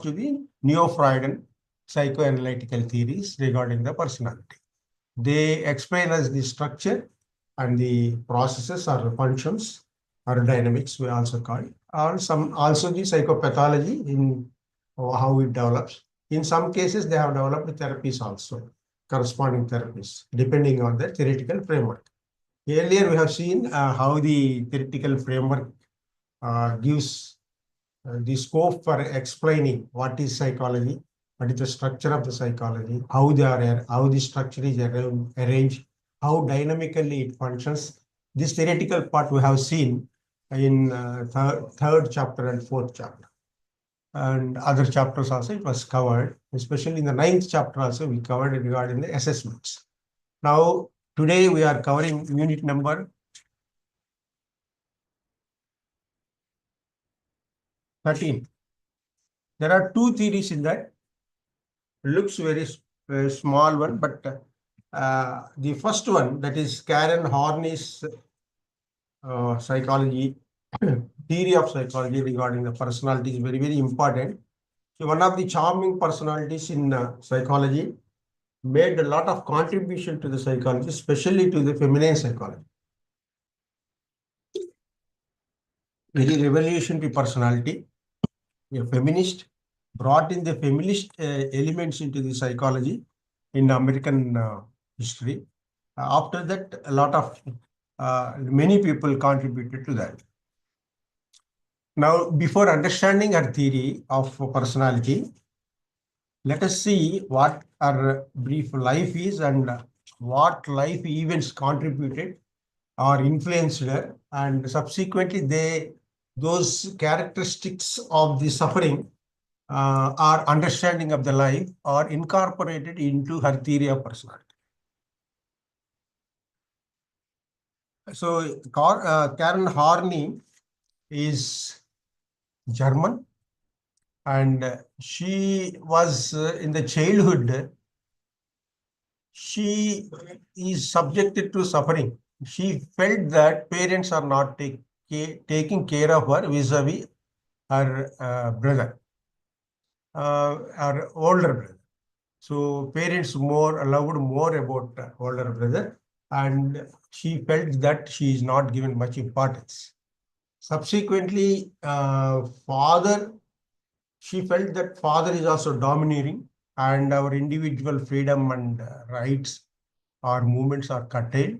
to the Neo-Freudian psychoanalytical theories regarding the personality. They explain us the structure and the processes or the functions or dynamics, we also call it, or also the psychopathology in how it develops. In some cases, they have developed therapies also, corresponding therapies, depending on the theoretical framework. Earlier, we have seen how the theoretical framework gives the scope for explaining what is psychology, what is the structure of the psychology, how the structure is arranged, how dynamically it functions. This theoretical part we have seen in third chapter and fourth chapter. And other chapters also it was covered, especially in the ninth chapter also we covered it regarding the assessments. Now, today we are covering unit number 13. There are two theories in that. Looks very small one, but the first one, that is Karen Horney's psychology, theory of psychology regarding the personality is very, very important. So one of the charming personalities in psychology made a lot of contribution to the psychology, especially to the feminine psychology. Very revolutionary personality, a feminist, brought in the feminist elements into the psychology in American history. After that, a lot of many people contributed to that. Now, before understanding her theory of personality, let us see what her brief life is and what life events contributed or influenced her, and subsequently those characteristics of the suffering or understanding of the life are incorporated into her theory of personality. So Karen Horney is German, and she was in the childhood, she is subjected to suffering. She felt that parents are not taking care of her vis-a-vis her brother, her older brother. So parents allowed more about older brother, and she felt that she is not given much importance. Subsequently, she felt that father is also domineering, and our individual freedom and rights or movements are curtailed,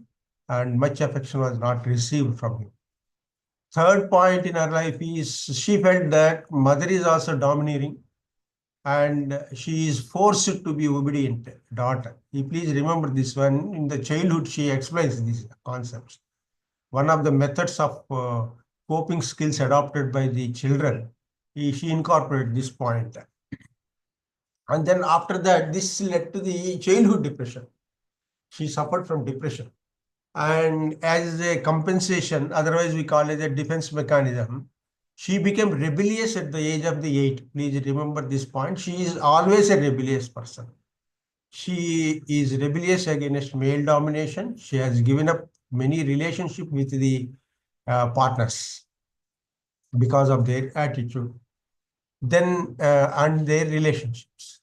and much affection was not received from him. Third point in her life is she felt that mother is also domineering, and she is forced to be obedient daughter. You please remember this one. In the childhood, she explains these concepts. One of the methods of coping skills adopted by the children, she incorporated this point. And then after that, this led to the childhood depression. She suffered from depression. And as a compensation, otherwise we call it a defense mechanism, she became rebellious at the age of the 8. Please remember this point. She is always a rebellious person. She is rebellious against male domination. She has given up many relationships with the partners because of their attitude. Then and their relationships.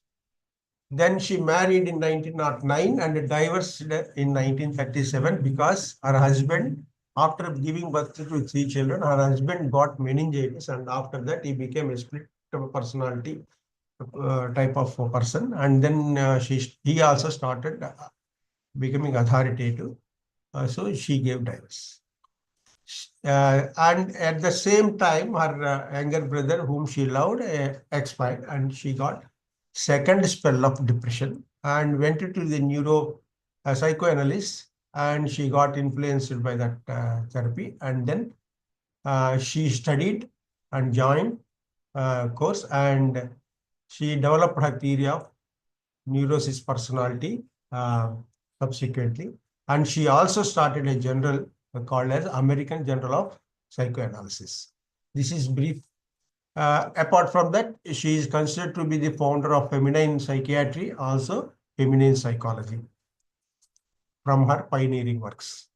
Then she married in 1909 and divorced in 1937 because her husband, after giving birth to 3 children, her husband got meningitis, and after that he became a split personality type of person, and then he also started becoming authoritative. So she gave divorce. And at the same time, her younger brother, whom she loved, expired, and she got second spell of depression and went to the psychoanalyst, and she got influenced by that therapy. And then she studied and joined course, and she developed her theory of neurosis personality subsequently. And she also started a journal called as American Journal of Psychoanalysis. This is brief. Apart from that, she is considered to be the founder of feminine psychiatry, also feminine psychology, from her pioneering works.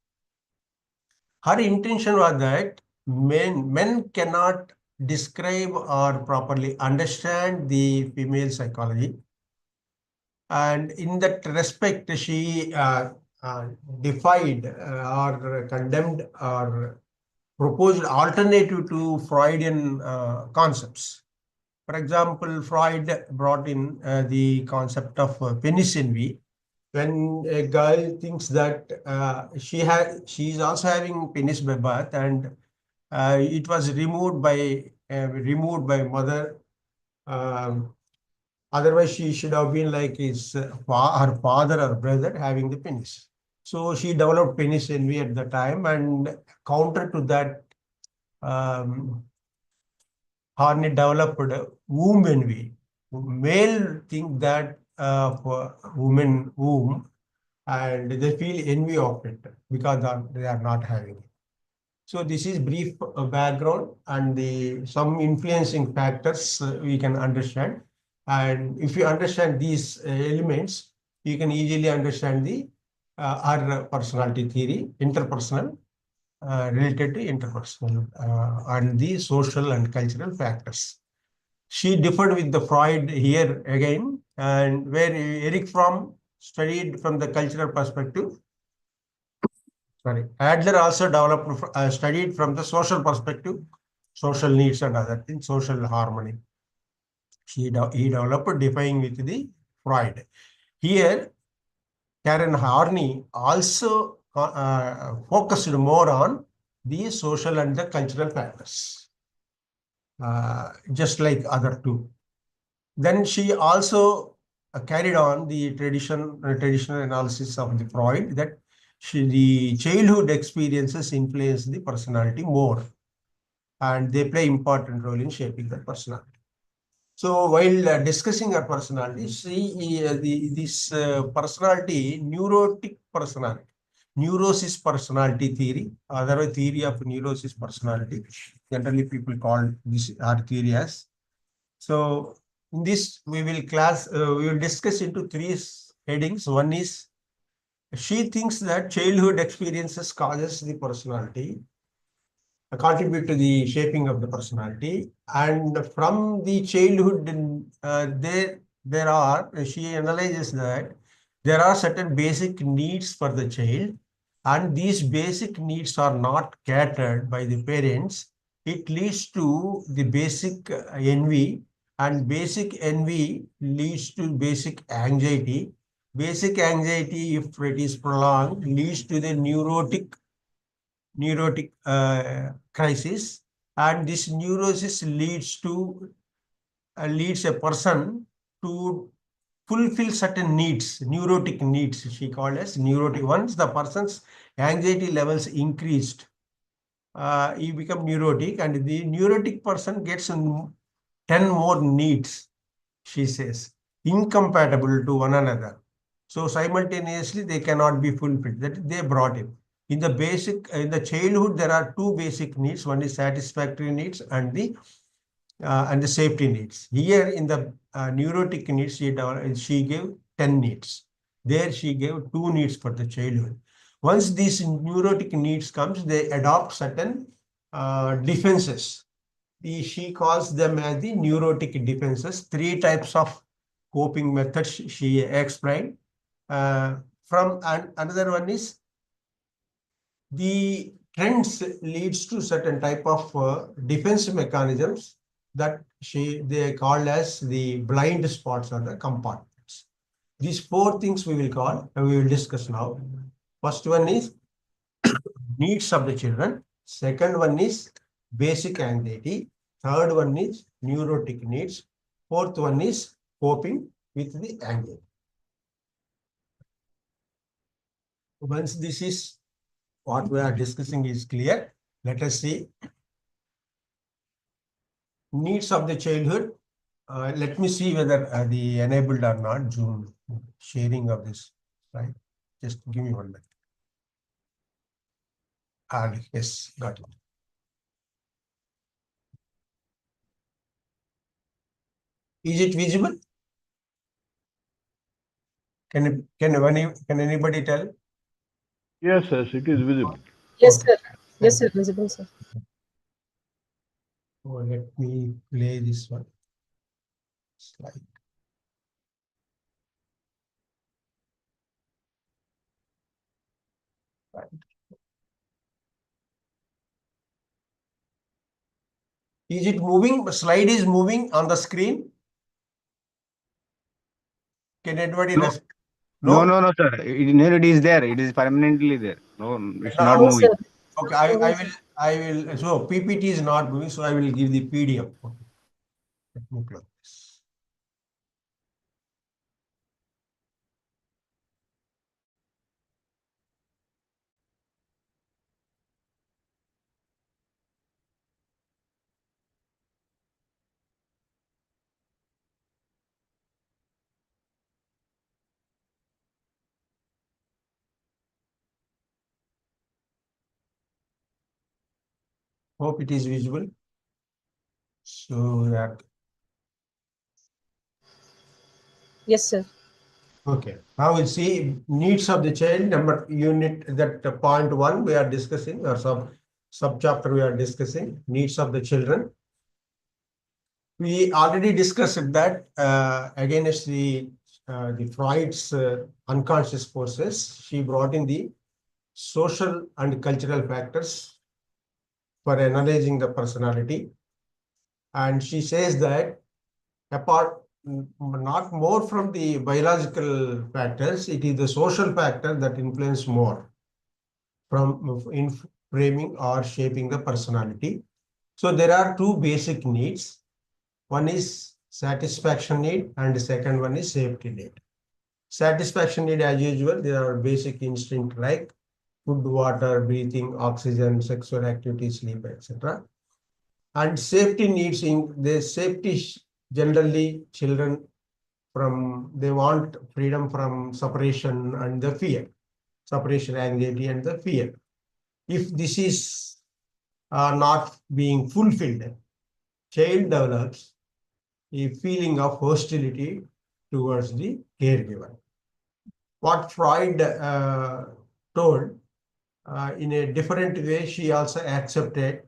Her intention was that men cannot describe or properly understand the female psychology. And in that respect, she defied or condemned or proposed alternative to Freudian concepts. For example, Freud brought in the concept of penis envy. When a girl thinks that she is also having penis by birth, and it was removed by mother. Um, Otherwise, she should have been like her father or brother having the penis. So she developed penis envy at the time, and counter to that, um, Horney developed womb envy. Male think that for women womb, and they feel envy of it because they are not having it. So this is brief background and the some influencing factors we can understand. And if you understand these elements, you can easily understand the our personality theory, interpersonal, related to interpersonal, and the social and cultural factors. She differed with the Freud here again, and where Eric Fromm studied from the cultural perspective. Sorry, Adler also developed, studied from the social perspective, social needs and other things, social harmony. He developed defying with the Freud. Here, Karen Horney also focused more on the social and the cultural factors, just like other two. Then she also carried on the traditional analysis of the Freud that the childhood experiences influence the personality more, and they play important role in shaping the personality. So while discussing her personality, this personality, neurotic personality, neurosis personality theory, otherwise theory of neurosis personality, generally people call this our theory as. So in this we will discuss into three headings. One is she thinks that childhood experiences causes the personality, contribute to the shaping of the personality, and from the childhood, there are she analyzes that there are certain basic needs for the child, and these basic needs are not catered by the parents. It leads to the basic envy, and basic envy leads to basic anxiety. Basic anxiety, if it is prolonged, leads to the neurotic crisis, and this neurosis leads a person to fulfill certain needs, neurotic needs. She called as neurotic. Once the person's anxiety levels increased, he become neurotic, and the neurotic person gets 10 more needs, she says, incompatible to one another. So simultaneously, they cannot be fulfilled. That they brought in. In the childhood, there are two basic needs. One is satisfactory needs and the safety needs. Here in the neurotic needs, she gave 10 needs. There she gave 2 needs for the childhood. Once these neurotic needs comes, they adopt certain defenses. She calls them as the neurotic defenses. 3 types of coping methods she explained. Another one is the trends leads to certain type of defense mechanisms that they call as the blind spots or the compartments. These 4 things we will call and we will discuss now. First one is needs of the children. Second one is basic anxiety. Third one is neurotic needs. Fourth one is coping with the anxiety. Once this is what we are discussing is clear, let us see needs of the childhood. Let me see whether the enabled or not Zoom sharing of this, right? Just give me 1 minute. Yes, got it. Is it visible? Can anybody tell? Yes, yes, it is visible. Yes, Okay. sir. Yes, sir. Visible, sir. Oh, let me play this one slide. Right. Is it moving? The slide is moving on the screen. Can anybody No, no, no? no, no, sir. It is there. It is permanently there. No, it's not Now, No, sir. moving. okay, No, sir. I will, so PPT is not moving, so I will give the PDF. Okay, let me close this. Hope it is visible. So that, Yes, sir. okay. Now we'll see needs of the child, number unit, that point one we are discussing, or sub chapter we are discussing, needs of the children. We already discussed that against the Freud's unconscious forces, she brought in the social and cultural factors for analyzing the personality. And she says that apart, not more from the biological factors, it is the social factor that influence more from in framing or shaping the personality. So there are two basic needs. One is satisfaction need and the second one is safety need. Satisfaction need, as usual, there are basic instinct like food, water, breathing, oxygen, sexual activity, sleep, etc. And safety needs, in the safety, generally children they want freedom from separation and the fear, separation anxiety and the fear. If this is not being fulfilled, child develops a feeling of hostility towards the caregiver. What Freud told in a different way, she also accepted.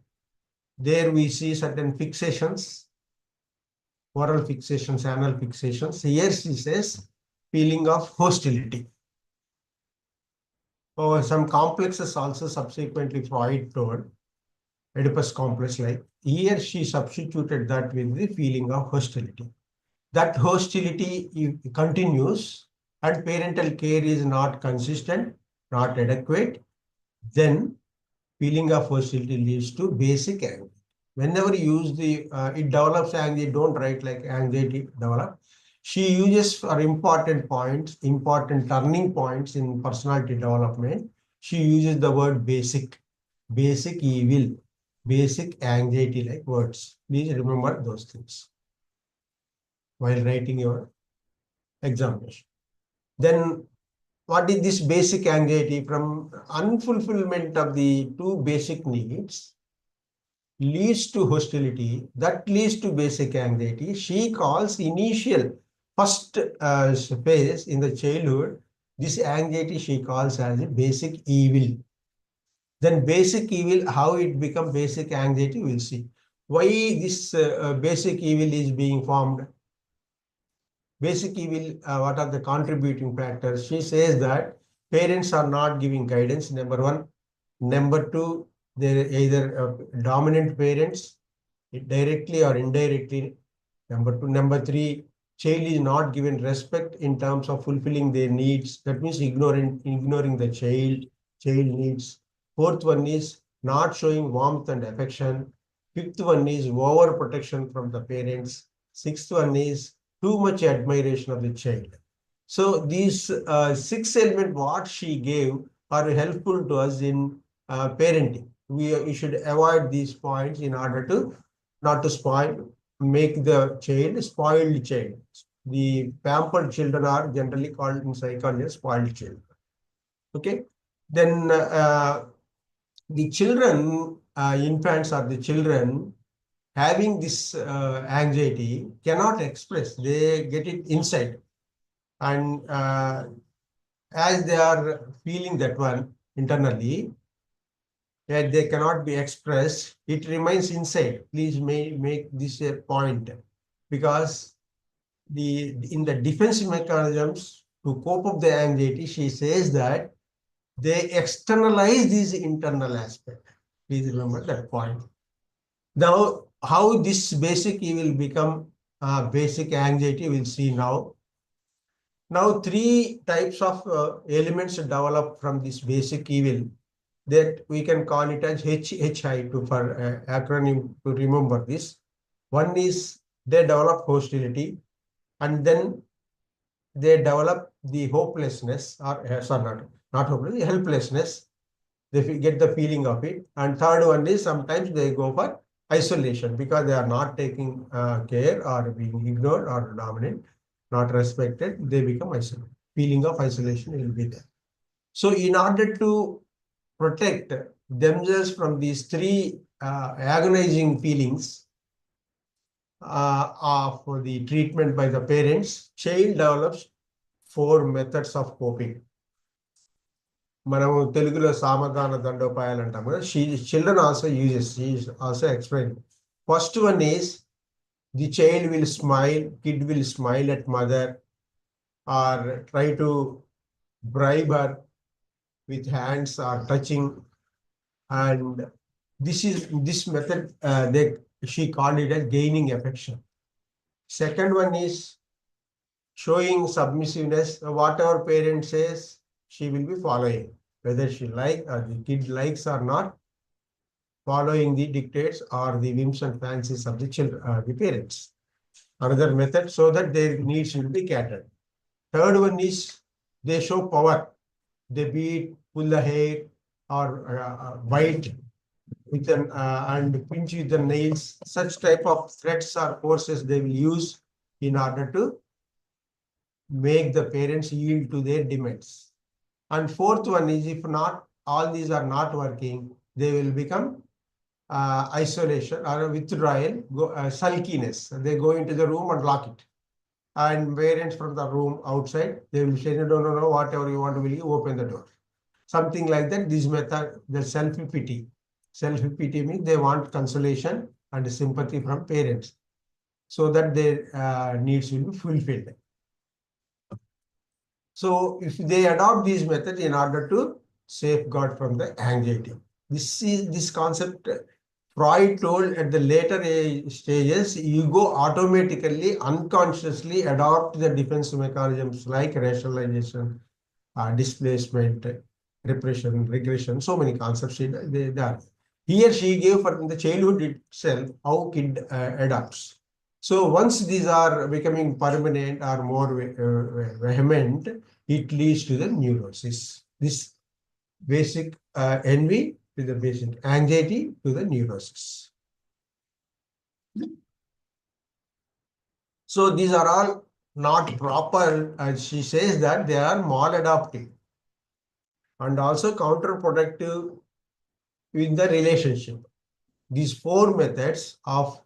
There we see certain fixations, oral fixations, anal fixations. Here she says feeling of hostility. Oh, some complexes also subsequently Freud told, Oedipus complex like. Here she substituted that with the feeling of hostility. That hostility continues and parental care is not consistent, not adequate, then feeling of hostility leads to basic anxiety. Whenever you use it develops anxiety, don't write like anxiety develop. She uses for important points, important turning points in personality development. She uses the word basic evil, basic anxiety like words. Please remember those things while writing your examination. Then what is this basic anxiety? From unfulfillment of the two basic needs leads to hostility, that leads to basic anxiety. She calls initial first phase in the childhood, this anxiety she calls as a basic evil. Then basic evil, how it become basic anxiety, we'll see. Why this basic evil is being formed? Basic evil, what are the contributing factors? She says that parents are not giving guidance, number one. Number two, they're either dominant parents, directly or indirectly. Number two. Number three, child is not given respect in terms of fulfilling their needs. That means ignoring the child needs. Fourth one is not showing warmth and affection. Fifth one is overprotection from the parents. Sixth one is too much admiration of the child. So these six elements what she gave are helpful to us in parenting. We should avoid these points in order to not to spoil, make the child spoiled child. The pampered children are generally called in psychology spoiled children. Okay. Then the children, infants or the children having this anxiety cannot express. They get it inside. And as they are feeling that one internally, they cannot be expressed, it remains inside. Please make this a point, because in the defense mechanisms to cope up the anxiety, she says that they externalize this internal aspect. Please remember that point. Now, how this basic evil become basic anxiety, we'll see now. Now, three types of elements develop from this basic evil, that we can call it as HHI for acronym to remember this. One is they develop hostility, and then they develop the hopelessness, or sorry, not hopelessness, helplessness. They get the feeling of it. And third one is sometimes they go for isolation because they are not taking care or being ignored or dominant, not respected. They become isolated. Feeling of isolation will be there. So in order to protect themselves from these three agonizing feelings for the treatment by the parents, child develops 4 methods of coping. మనము తెలుగులో సామధాన దండోపాయాలు అంటాం కదా. Children also uses, she is also explaining. First one is the child will smile, kid will smile at mother or try to bribe her with hands or touching, and this method she called it as gaining affection. Second one is showing submissiveness. Whatever parent says, she will be following, whether she the kid likes or not, following the dictates or the whims and fancies of the children, the parents. Another method, so that their needs will be catered. Third one is they show power. They beat, pull the hair, or bite with and pinch with the nails. Such type of threats or forces they will use in order to make the parents yield to their demands. And fourth one is, if not, all these are not working, they will become isolation or withdrawal, sulkiness. They go into the room and lock it. And parents from the room outside, they will say, no, whatever you want, will you open the door? Something like that. This method, the self-pity. Self-pity means they want consolation and sympathy from parents so that their needs will be fulfilled. So if they adopt these methods in order to safeguard from the anxiety. This concept Freud told at the later stages, ego automatically, unconsciously adopt the defense mechanisms like rationalization, displacement, repression, regression, so many concepts they are. Here she gave for the childhood itself how kid adapts. So once these are becoming permanent or more vehement, it leads to the neurosis. This basic envy to the basic anxiety to the neurosis. So these are all not proper, as she says that they are maladaptive and also counterproductive in the relationship. These 4 methods of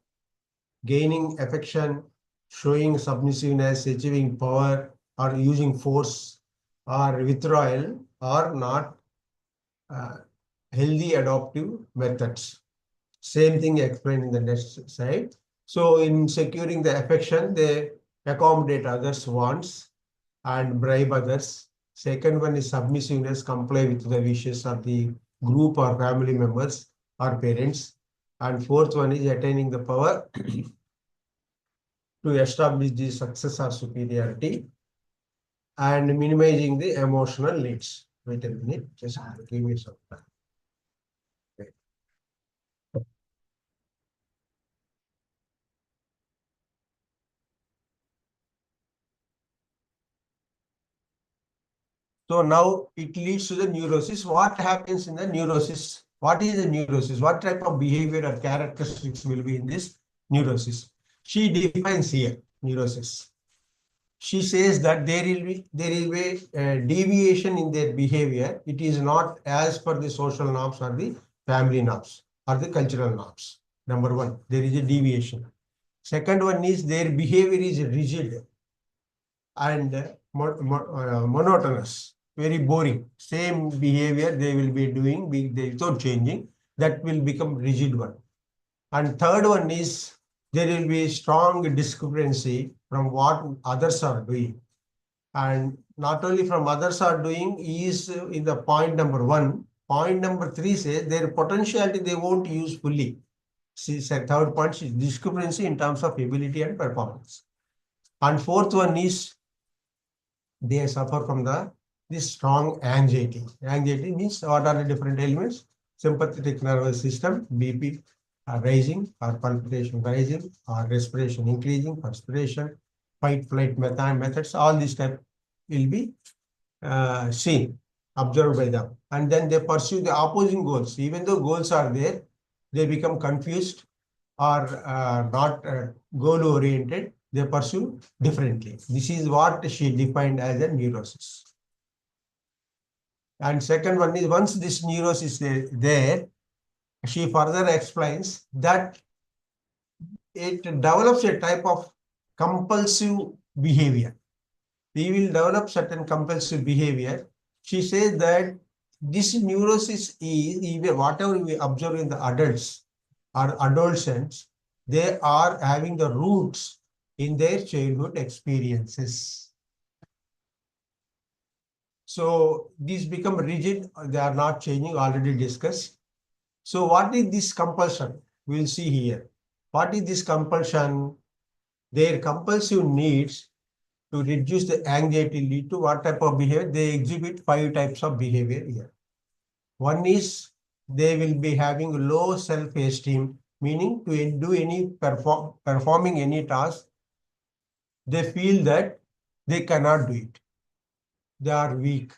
gaining affection, showing submissiveness, achieving power, or using force or withdrawal are not healthy adoptive methods. Same thing explained in the next slide. So in securing the affection, they accommodate others' wants and bribe others. Second one is submissiveness, comply with the wishes of the group or family members or parents. And fourth one is attaining the power to establish the success or superiority and minimizing the emotional needs. Wait a minute, just give me some time. So now it leads to the neurosis. What happens in the neurosis? What is the neurosis? What type of behavior or characteristics will be in this neurosis? She defines here neurosis. She says that there will be a deviation in their behavior. It is not as per the social norms or the family norms or the cultural norms. Number one, there is a deviation. Second one is their behavior is rigid and monotonous. very boring. Same behavior they will be doing without changing. That will become rigid one. And third one is there will be strong discrepancy from what others are doing. And not only from others are doing is in the point number 1. Point number 3 says their potentiality they won't use fully. See, third point is discrepancy in terms of ability and performance. And fourth one is they suffer from this strong anxiety. Anxiety means what are the different elements? Sympathetic nervous system, BP rising or palpitation rising or respiration increasing, perspiration, fight flight methods, all these type will be seen, observed by them. And then they pursue the opposing goals. Even though goals are there, they become confused or not goal oriented. They pursue differently. This is what she defined as a neurosis. And second one is once this neurosis is there, she further explains that it develops a type of compulsive behavior. We will develop certain compulsive behavior. She says that this neurosis is even whatever we observe in the adults or adolescents, they are having the roots in their childhood experiences. So these become rigid, they are not changing, already discussed. So what is this compulsion? We will see here. What is this compulsion? Their compulsive needs to reduce the anxiety lead to what type of behavior? They exhibit 5 types of behavior here. One is they will be having low self-esteem, meaning to do any performing any task, they feel that they cannot do it. They are weak.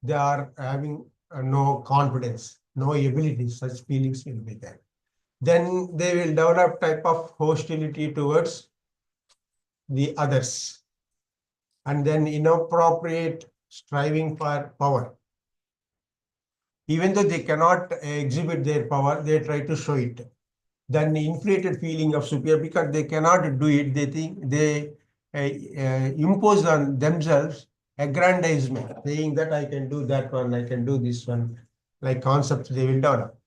They are having no confidence, no ability. Such feelings will be there. Then they will develop type of hostility towards the others. And then inappropriate striving for power. Even though they cannot exhibit their power, they try to show it. Then the inflated feeling of superior, because they cannot do it, they think they impose on themselves aggrandizement, saying that I can do that one, I can do this one, like concepts they will develop.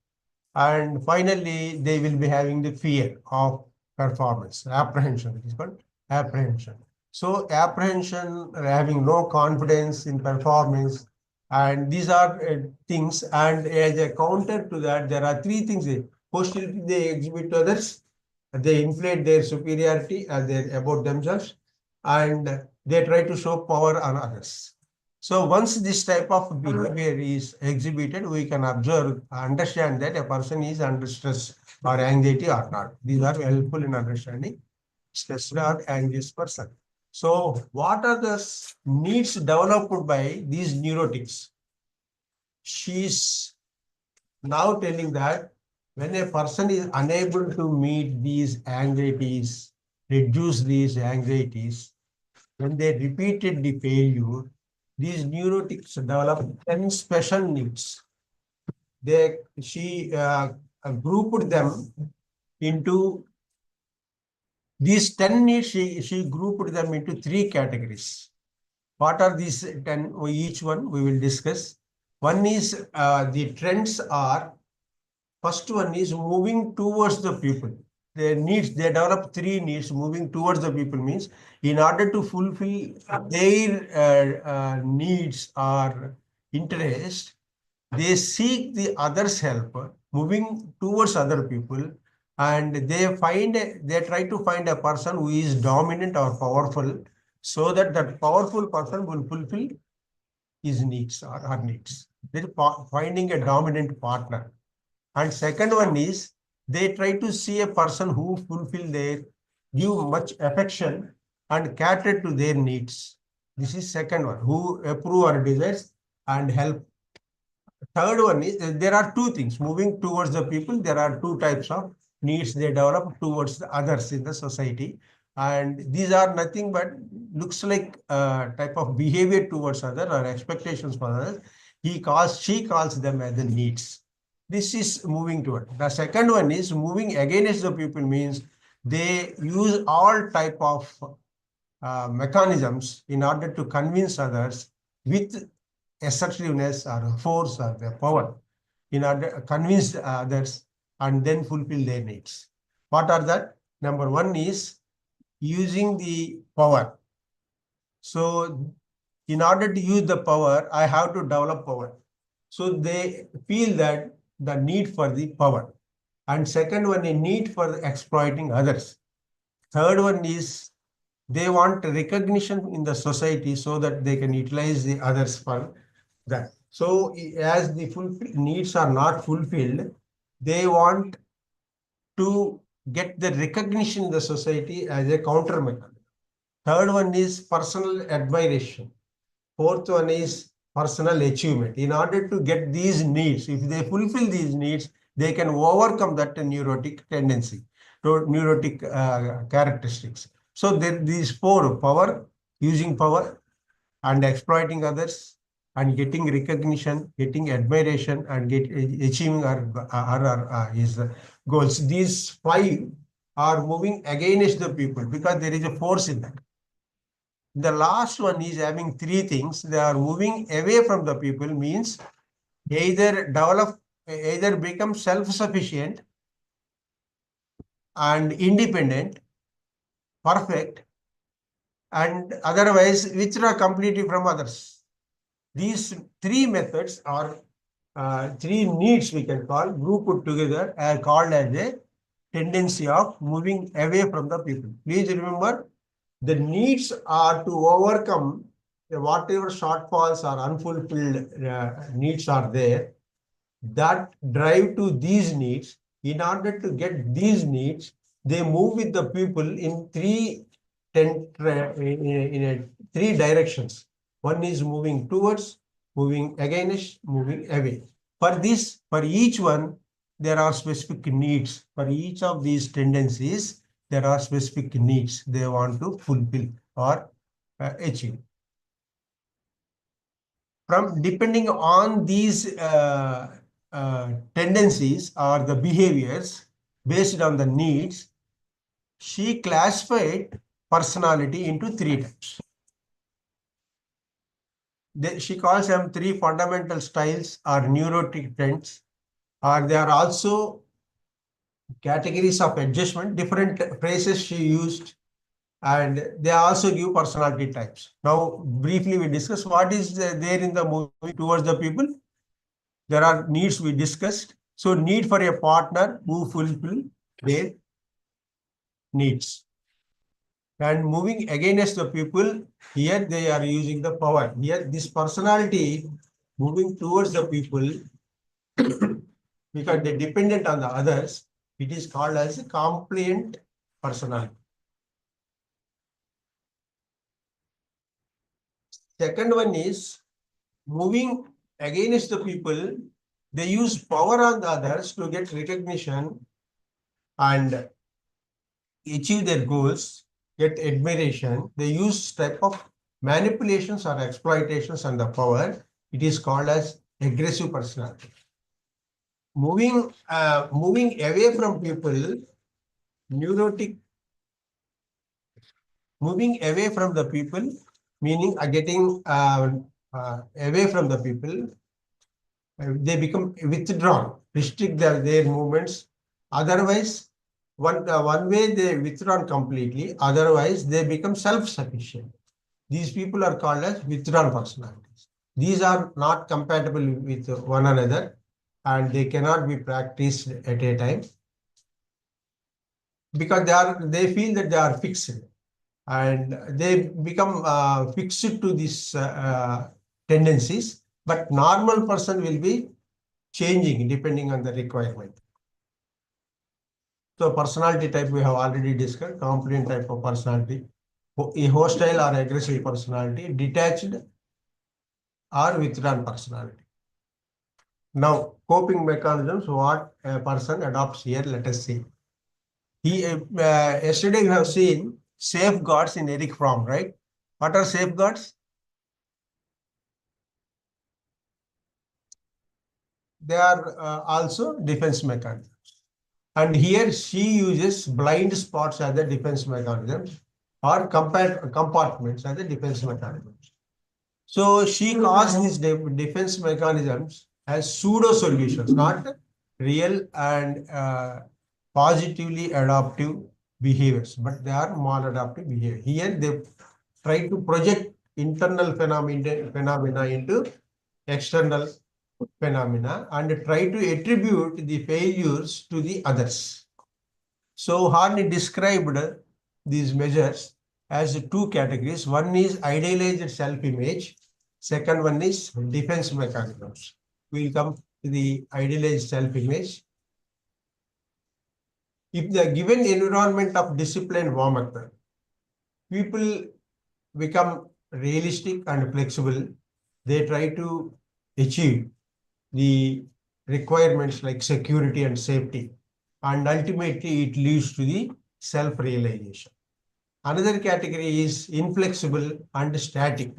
And finally, they will be having the fear of performance, apprehension, it is called apprehension. So apprehension, having no confidence in performance, and these are things, and as a counter to that, there are 3 things. Hostility they exhibit to others, they inflate their superiority about themselves, and they try to show power on others. So once this type of behavior is exhibited, we can observe, understand that a person is under stress or anxiety or not. These are helpful in understanding stressed or anxious person. So what are the needs developed by these neurotics? She's now telling that when a person is unable to meet these anxieties, reduce these anxieties, when they repeatedly failure, these neurotics develop 10 special needs. She grouped them into these 10 needs. She grouped them into 3 categories. What are these 10? Each one we will discuss. One is the trends are, first one is moving towards the people. Their needs, they develop 3 needs. Moving towards the people means in order to fulfill their needs or interest, they seek the others' help, moving towards other people, and they try to find a person who is dominant or powerful, so that that powerful person will fulfill his needs or her needs. They're finding a dominant partner. And second one is they try to see a person who give much affection and cater to their needs. This is second one, who approve our desires and help. Third one is there are 2 things. Moving towards the people, there are 2 types of needs they develop towards the others in the society. And these are nothing but looks like a type of behavior towards others or expectations for others. She calls them as the needs. This is moving toward. The second one is moving against the people, means they use all type of mechanisms in order to convince others with assertiveness or force or the power in order to convince others and then fulfill their needs. What are that? Number one is using the power. So in order to use the power, I have to develop power. So they feel that the need for the power. And second one, a need for exploiting others. Third one is they want recognition in the society so that they can utilize the others for that. So as the needs are not fulfilled, they want to get the recognition in the society as a counter mechanism. Third one is personal admiration. Fourth one is personal achievement. In order to get these needs, if they fulfill these needs, they can overcome that neurotic tendency, neurotic characteristics. So there these four: power, using power, and exploiting others, and getting recognition, getting admiration, and achieving our is goals. These five are moving against the people because there is a force in that. The last one is having three things. They are moving away from the people, means either become self-sufficient and independent, perfect, and otherwise withdraw completely from others. These three methods are three needs we can call, group put together, are called as a tendency of moving away from the people. Please remember, the needs are to overcome whatever shortfalls or unfulfilled needs are there, that drive to these needs. In order to get these needs, they move with the people in three directions. One is moving towards, moving against, moving away. For this, for each one, there are specific needs. For each of these tendencies, there are specific needs they want to fulfill or achieve. From depending on these tendencies or the behaviors based on the needs, she classified personality into three types. She calls them three fundamental styles or neurotic trends, or they are also categories of adjustment, different phrases she used, and they also give personality types. Now, briefly, we discuss what is there in the movie towards the people. There are needs we discussed. So, need for a partner who fulfill their needs. And moving against the people, here they are using the power. Here, this personality moving towards the people because they're dependent on the others, it is called as a compliant personality. Second one is moving against the people. They use power on the others to get recognition and achieve their goals, get admiration. They use type of manipulations or exploitations on the power. It is called as aggressive personality. Moving away from people, neurotic. Moving away from the people, meaning getting away from the people, they become withdrawn, restrict their movements. Otherwise, one way they withdrawn completely, otherwise they become self-sufficient. These people are called as withdrawn personalities. These are not compatible with one another and they cannot be practiced at a time because they feel that they are fixed and they become fixed to these tendencies. But normal person will be changing depending on the requirement. So personality type we have already discussed, compliant type of personality, a hostile or aggressive personality, detached or withdrawn personality. Now, coping mechanisms, what a person adopts here, let us see. Yesterday we have seen safeguards in Eric Fromm, right? What are safeguards? They are also defense mechanisms. And here she uses blind spots as the defense mechanisms or compartments as the defense mechanisms. So she calls these defense mechanisms as pseudo solutions, not real and positively adaptive behaviors, but they are maladaptive behavior. Here they try to project internal phenomena into external phenomena and try to attribute the failures to the others. So Harney described these measures as two categories. One is idealized self-image. Second one is defense mechanisms. We'll come to the idealized self-image. If the given environment of disciplined warmth, people become realistic and flexible. They try to achieve the requirements like security and safety. And ultimately, it leads to the self-realization. Another category is inflexible and static.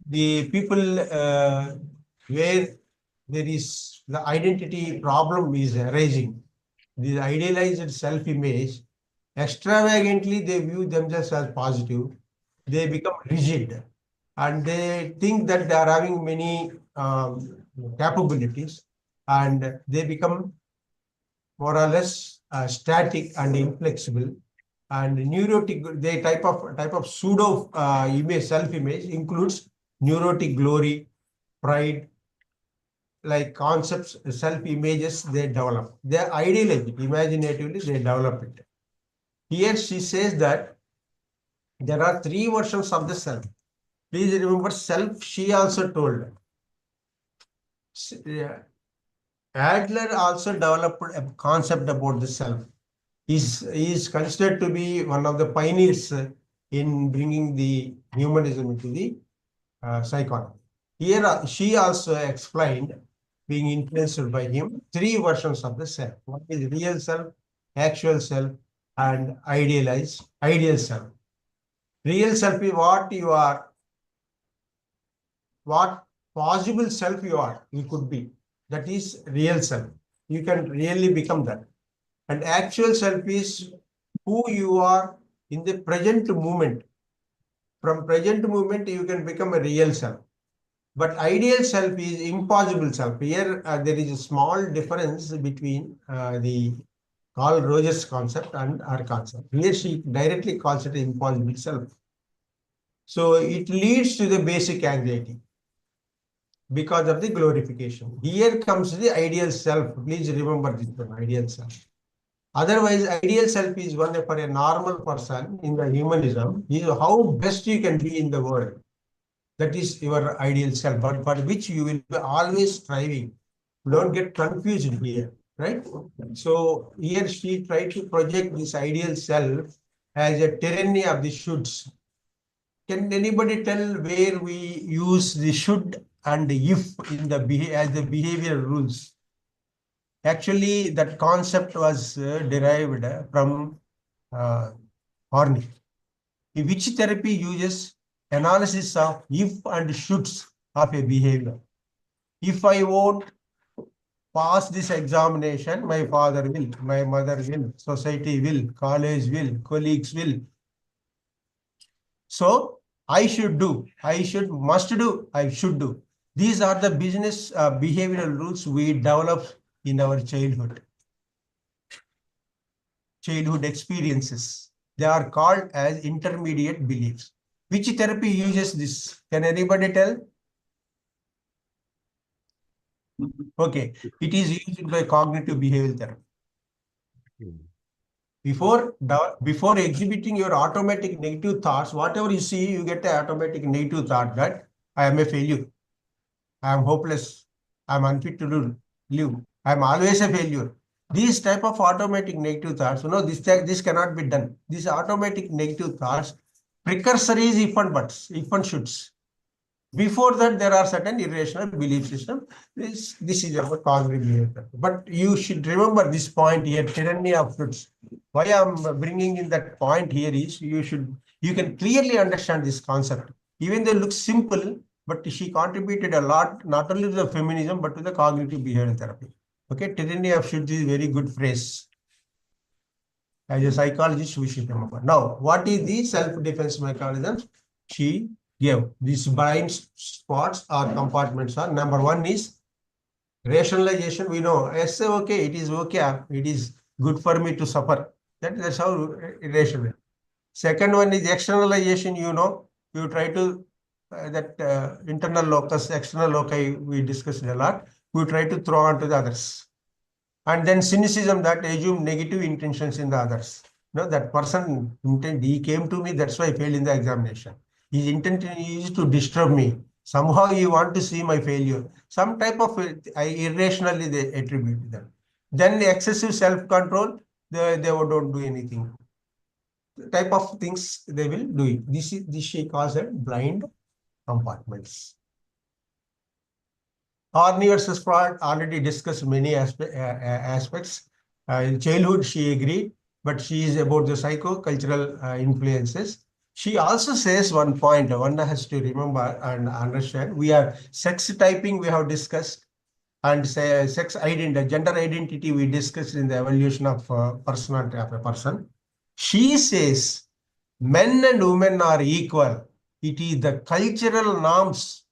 The people where there is the identity problem is arising, the idealized self-image, extravagantly they view themselves as positive, they become rigid, and they think that they are having many capabilities, and they become more or less static and inflexible. And neurotic, the type of pseudo image, self-image includes neurotic glory, pride, like concepts, self-images they develop. They idealize it, imaginatively they develop it. Here she says that there are three versions of the self. Please remember, self, she also told. Adler also developed a concept about the self. He is considered to be one of the pioneers in bringing the humanism into the psychology. Here, she also explained, being influenced by him, three versions of the self. One is real self, actual self, and ideal self. Real self is what you are, what possible self you could be. That is real self. You can really become that. And actual self is who you are in the present moment. From present moment, you can become a real self. But ideal self is impossible self. Here, there is a small difference between the Carl Rogers concept and our concept. Here, she directly calls it impossible self. So it leads to the basic anxiety because of the glorification. Here comes the ideal self. Please remember this one, ideal self. Otherwise, ideal self is one for a normal person in the humanism, is how best you can be in the world. That is your ideal self, but for which you will be always striving. Don't get confused here, right? So here she tried to project this ideal self as a tyranny of the shoulds. Can anybody tell where we use the should and if in the as the behavior rules? Actually, that concept was derived from Horney. Which therapy uses analysis of if and shoulds of a behavior. If I won't pass this examination, my father will, my mother will, society will, college will, colleagues will. So I should do, must do, I should do. These are the business behavioral rules we develop in our childhood experiences. They are called as intermediate beliefs. Which therapy uses this? Can anybody tell? Okay, it is used by cognitive behavioral therapy. Before exhibiting your automatic negative thoughts, whatever you see, you get an automatic negative thought that I am a failure, I am hopeless, I am unfit to live, I am always a failure. These type of automatic negative thoughts, this cannot be done. These automatic negative thoughts, precursor is if and buts, if and shoulds. Before that, there are certain irrational belief system. This is about cognitive behavior. But you should remember this point here, tyranny of fruits. Why I'm bringing in that point here is you can clearly understand this concept. Even though it looks simple, but she contributed a lot, not only to the feminism, but to the cognitive behavioral therapy. Okay, tyranny of shoulds is a very good phrase. As a psychologist, we should remember. Now, what is the self-defense mechanism? She gave. These blind spots or compartments are, number one is rationalization. We know, yes, okay, it is okay, it is good for me to suffer. That's how rational. Second one is externalization. You try to internal locus, external loci, we discussed a lot. We try to throw onto the others. And then cynicism, that assume negative intentions in the others. That person intent, he came to me, that's why I failed in the examination. His intention is to disturb me. Somehow you want to see my failure. Some type of irrationally they attribute them. Then the excessive self-control, they don't do anything. The type of things they will do it. This she calls it blind compartments. Harney versus Freud already discussed many aspects. In childhood, she agreed, but she is about the psycho-cultural influences. She also says one point, one has to remember and understand. We have sex typing, we have discussed, and say sex identity, gender identity, we discussed in the evolution of personality of a person. She says men and women are equal. It is the cultural norms,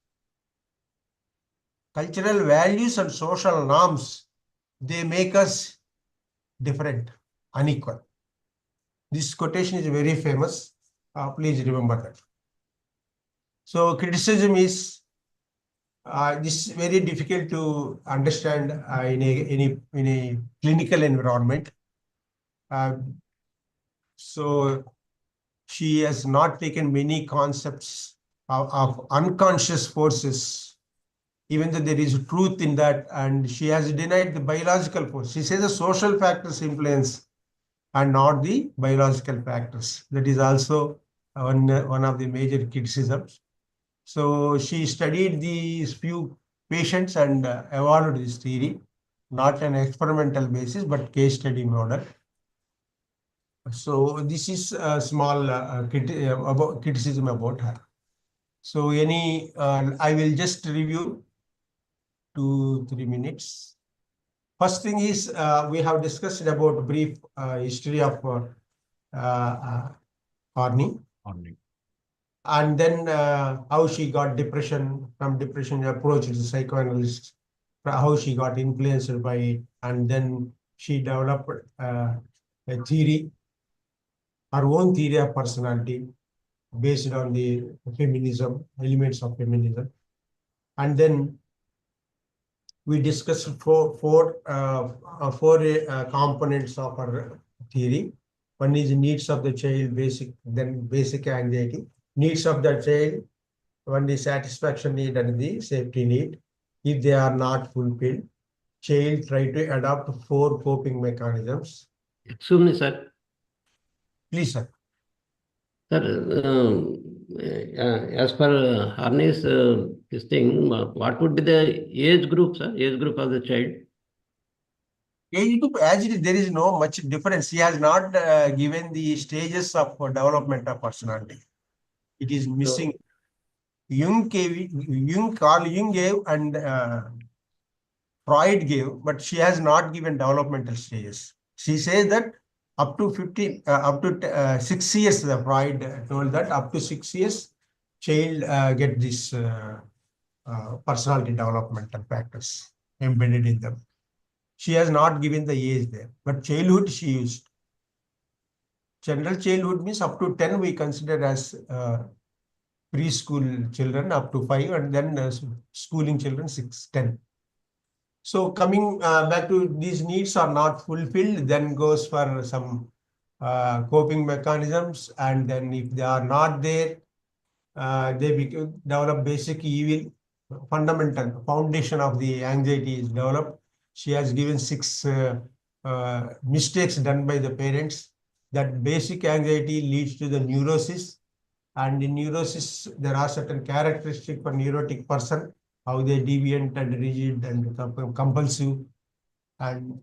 cultural values and social norms, they make us different, unequal. This quotation is very famous. Please remember that. So criticism is this is very difficult to understand in a clinical environment. So she has not taken many concepts of unconscious forces, even though there is truth in that, and she has denied the biological force. She says the social factors influence and not the biological factors. That is also one of the major criticisms. So she studied these few patients and evolved this theory, not an experimental basis, but case study model. So this is a small criticism about her. So I will just review 2-3 minutes. First thing is we have discussed about brief history of Harney. And then how she got depression, from depression approach to psychoanalyst, how she got influenced by it, and then she developed a theory, her own theory of personality based on the feminism, elements of feminism. And then we discussed four components of our theory. One is needs of the child, then basic anxiety. Needs of the child, one is satisfaction need and the safety need. If they are not fulfilled, child try to adopt 4 coping mechanisms. Excuse me, sir. Please, sir. Sir, as per Harney's this thing, what would be the age group, sir? Age group of the child? Age group, as it is, there is no much difference. He has not given the stages of development of personality. It is missing. Carl Jung gave and Freud gave, but she has not given developmental stages. She says that up to 6 years, the Freud told that up to 6 years, child get this personality developmental factors embedded in them. She has not given the age there, but childhood she used. General childhood means up to 10 we consider as preschool children up to 5, and then schooling children 6, 10. So coming back to these needs are not fulfilled, then goes for some coping mechanisms, and then if they are not there, they develop basic evil. Fundamental foundation of the anxiety is developed. She has given 6 mistakes done by the parents. That basic anxiety leads to the neurosis. And in neurosis, there are certain characteristics for neurotic person, how they deviant and rigid and compulsive. And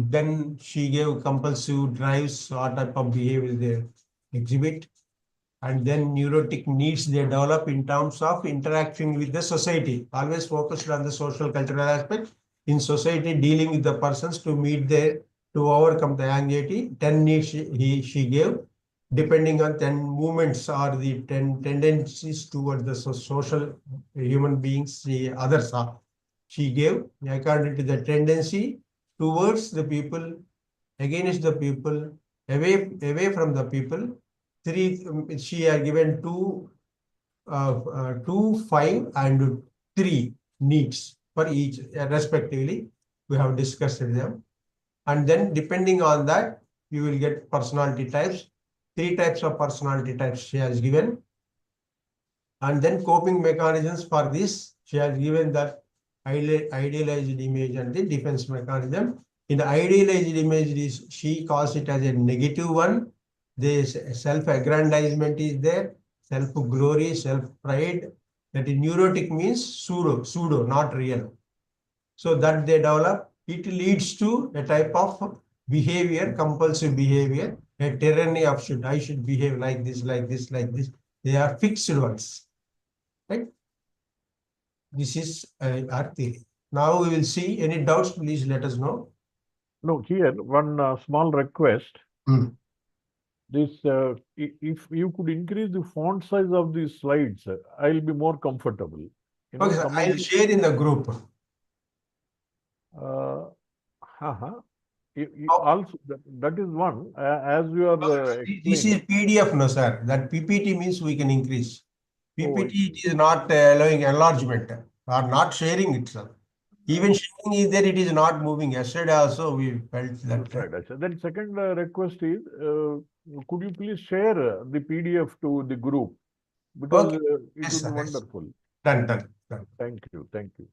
then she gave compulsive drives, what type of behavior they exhibit. And then neurotic needs they develop in terms of interacting with the society, always focused on the social cultural aspect in society, dealing with the persons to overcome the anxiety. 10 needs she gave. depending on 10 movements or the 10 tendencies towards the social human beings, others are. She gave according to the tendency towards the people, against the people, away from the people. She had given two, 5, and 3 needs for each respectively. We have discussed them. And then depending on that, you will get personality types. 3 types of personality types she has given. And then coping mechanisms for this, she has given that idealized image and the defense mechanism. In the idealized image, she calls it as a negative one. This self-aggrandizement is there, self-glory, self-pride. That is neurotic means pseudo, not real. So that they develop, it leads to a type of behavior, compulsive behavior, a tyranny of I should behave like this, like this, like this. They are fixed ones, right? This is our theory. Now we will see any doubts, please let us know. No, here one small request. This, if you could increase the font size of these slides, I'll be more comfortable. You know, Okay, sir, I'll share in the group. Also, that is one. As you are This is explaining. PDF, no, sir. That PPT means we can increase. Oh, I PPT it is not allowing enlargement or not sharing itself. Even sharing is there, it is not moving. Yesterday also we felt that. Right. Then second request is, could you please share the PDF to the group? Because Okay. it Yes, would sir, be yes. wonderful. Done. Thank you.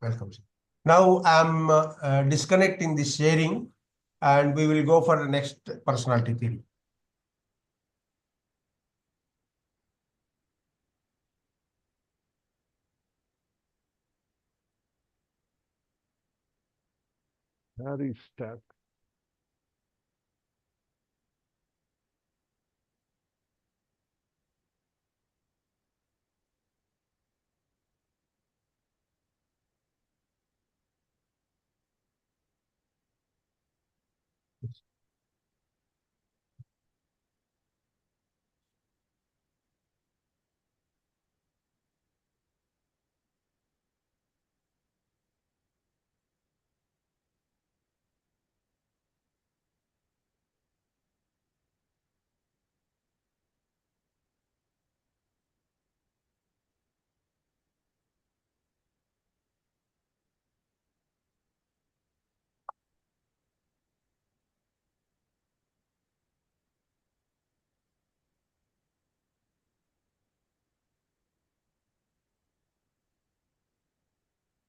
Welcome, sir. Now I'm disconnecting the sharing and we will go for the next personality theory. Harry Stack.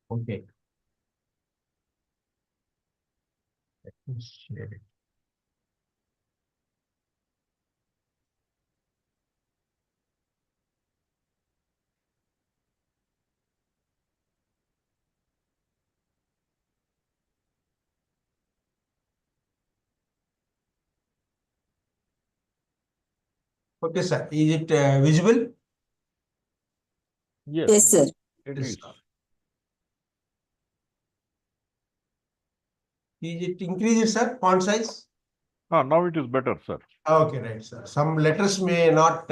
Okay. Let me share it. Okay, sir. Is it visible? Yes, sir. it Yes, is. sir. Is it increased, sir, font size? Now it is better, sir. Okay, right, sir. Some letters may not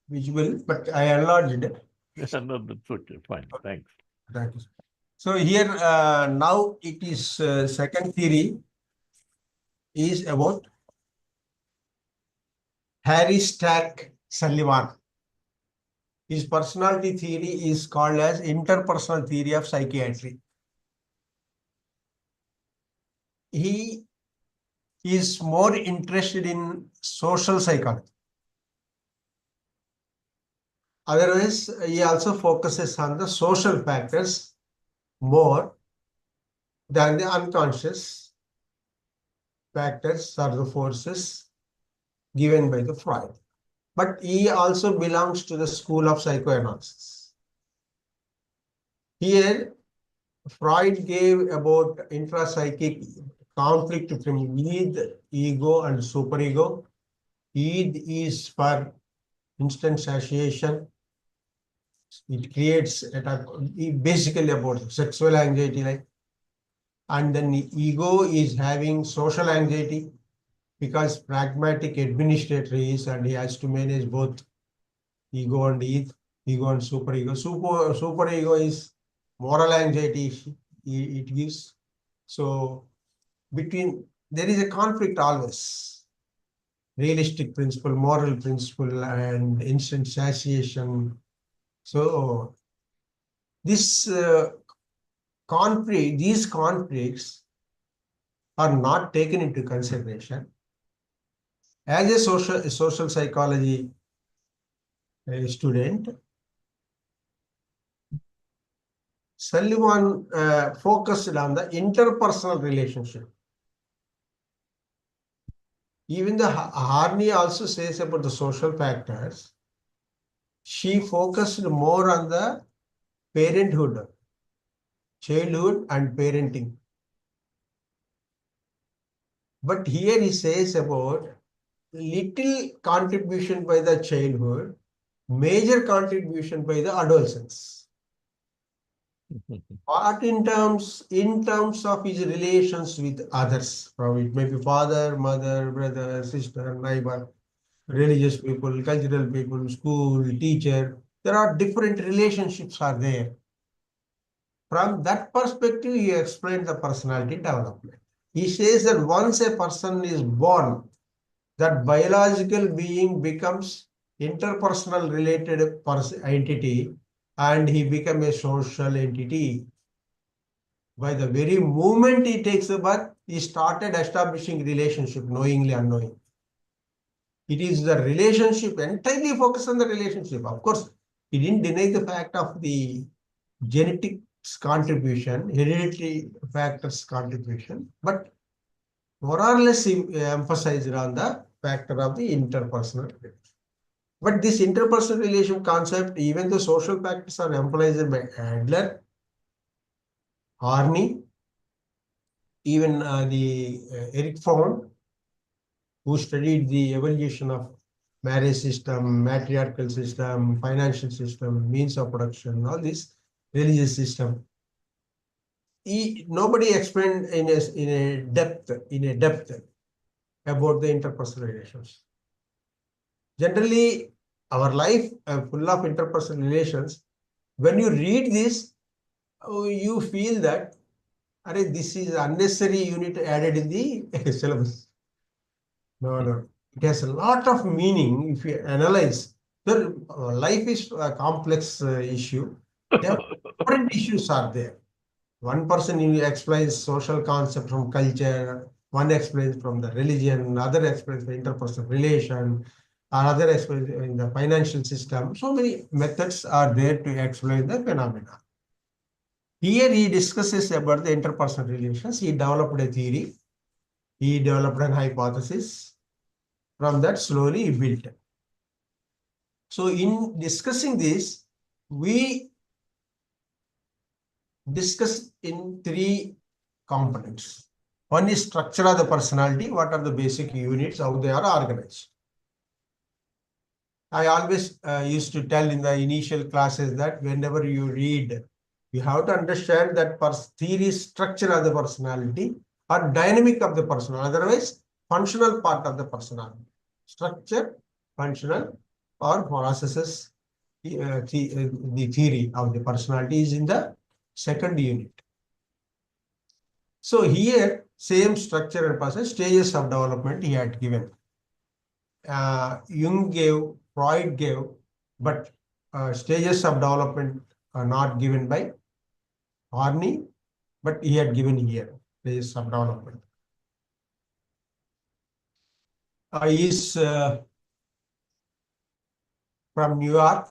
visible, but I enlarged it. No, that's okay. Fine. Thanks. Thank you, sir. So here now it is second theory is about Harry Stack Sullivan. His personality theory is called as interpersonal theory of psychiatry. He is more interested in social psychology. Otherwise, he also focuses on the social factors more than the unconscious factors or the forces given by the Freud. But he also belongs to the school of psychoanalysis. Here, Freud gave about intrapsychic conflict between id, ego, and superego. Id is for instantiation. It creates basically about sexual anxiety, like, and then the ego is having social anxiety. because pragmatic administrator is, and he has to manage both ego and superego. Superego is moral anxiety it gives. So there is a conflict always. Realistic principle, moral principle, and instant satiation. So these conflicts are not taken into consideration. As a social psychology student, Sullivan focused on the interpersonal relationship. Even the Harney also says about the social factors. She focused more on the parenthood, childhood, and parenting. But here he says about little contribution by the childhood, major contribution by the adolescence. But in terms of his relations with others, from it may be father, mother, brother, sister, neighbor, religious people, cultural people, school, teacher, there are different relationships are there. From that perspective, he explained the personality development. He says that once a person is born, that biological being becomes interpersonal related entity, and he becomes a social entity. By the very moment he takes the birth, he started establishing relationship, knowingly, unknowingly. It is the relationship, entirely focused on the relationship. Of course, he didn't deny the fact of the genetics contribution, hereditary factors contribution, but more or less he emphasized on the factor of the interpersonal relationship. But this interpersonal relation concept, even the social factors are emphasized by Adler, Harney, even Eric Fromm, who studied the evolution of marriage system, matriarchal system, financial system, means of production, all this religious system. Nobody explained in a depth about the interpersonal relations. Generally, our life full of interpersonal relations. When you read this, you feel that this is unnecessary unit added in the syllabus. No. It has a lot of meaning if you analyze. Life is a complex issue. Different issues are there. One person explains social concept from culture, one explains from the religion, another explains the interpersonal relation, another explains in the financial system. So many methods are there to explain the phenomena. Here he discusses about the interpersonal relations. He developed a theory. He developed an hypothesis. From that, slowly he built. So in discussing this, we discuss in three components. One is structure of the personality. What are the basic units, how they are organized. I always used to tell in the initial classes that whenever you read, you have to understand that theory structure of the personality or dynamic of the personality, otherwise functional part of the personality. Structure, functional, or processes, the theory of the personality is in the second unit. So here, same structure and process, stages of development he had given. Jung gave, Freud gave, but stages of development are not given by Harney, but he had given here, stages of development. He is from New York.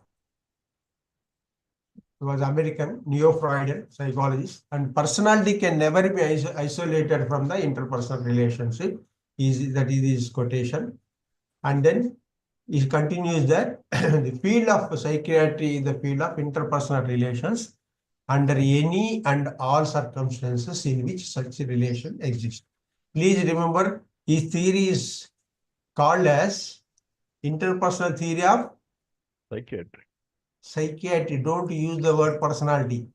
He was American, neo-Freudian psychologist, and personality can never be isolated from the interpersonal relationship. That is his quotation. And then he continues that the field of psychiatry is the field of interpersonal relations under any and all circumstances in which such a relation exists. Please remember, his theory is called as interpersonal theory of psychiatry. Don't use the word personality.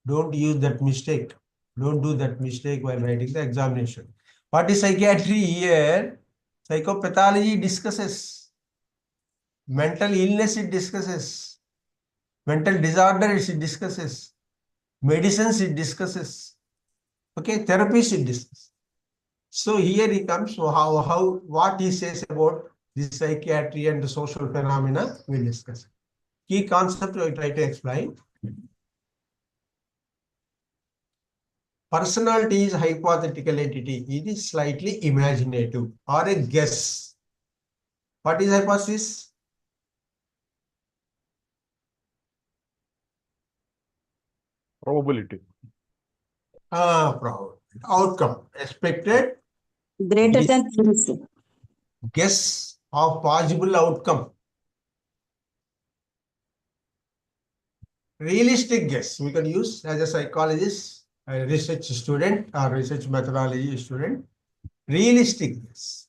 Don't use that mistake. Don't do that mistake while writing the examination. What is psychiatry here? Psychopathology discusses. Mental illness it discusses. Mental disorders it discusses. Medicines it discusses. Okay, therapies it discusses. So here he comes, so what he says about the psychiatry and the social phenomena, we'll discuss. Key concept I try to explain. Personality is hypothetical entity. It is slightly imaginative or a guess. What is hypothesis? Probability. Probability. Outcome. Expected Greater than 3. guess of possible outcome. Realistic guess we can use as a psychologist, a research student or research methodology student. Realistic guess.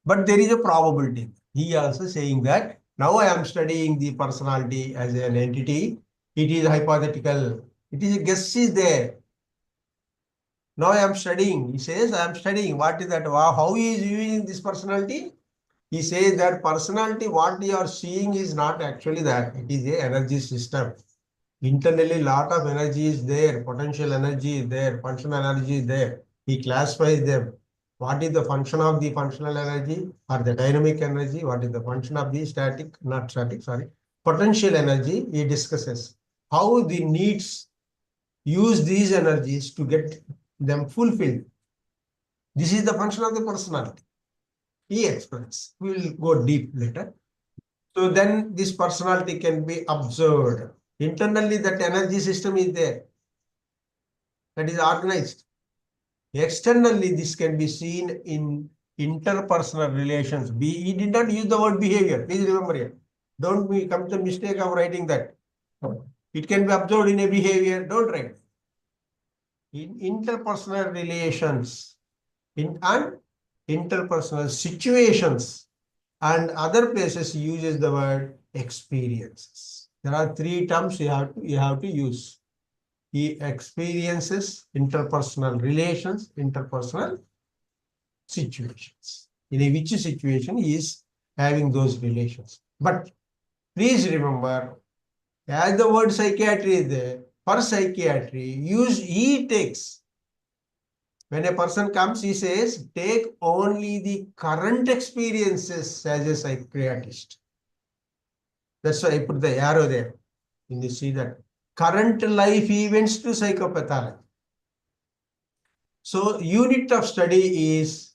But there is a probability. He also saying that now I am studying the personality as an entity. It is hypothetical. It is a guess is there. Now I am studying. He says I am studying. What is that? How he is using this personality? He says that personality, what you are seeing is not actually that. It is a energy system. Internally, lot of energy is there. Potential energy is there. Functional energy is there. He classifies them. What is the function of the functional energy or the dynamic energy? What is the function of the potential energy? He discusses how the needs use these energies to get them fulfilled. This is the function of the personality. He explains. We will go deep later. So then this personality can be observed. Internally, that energy system is there. That is organized. Externally, this can be seen in interpersonal relations. He did not use the word behavior. Please remember here. Don't come to the mistake of writing that. It can be observed in a behavior. Don't write. In interpersonal relations, and interpersonal situations, and other places he uses the word experiences. There are 3 terms you have to use. He experiences interpersonal relations, interpersonal situations. In which situation he is having those relations. But please remember, as the word psychiatry is there, for psychiatry, he takes. When a person comes, he says, take only the current experiences as a psychiatrist. That's why I put the arrow there. And you see that current life events to psychopathology. So unit of study is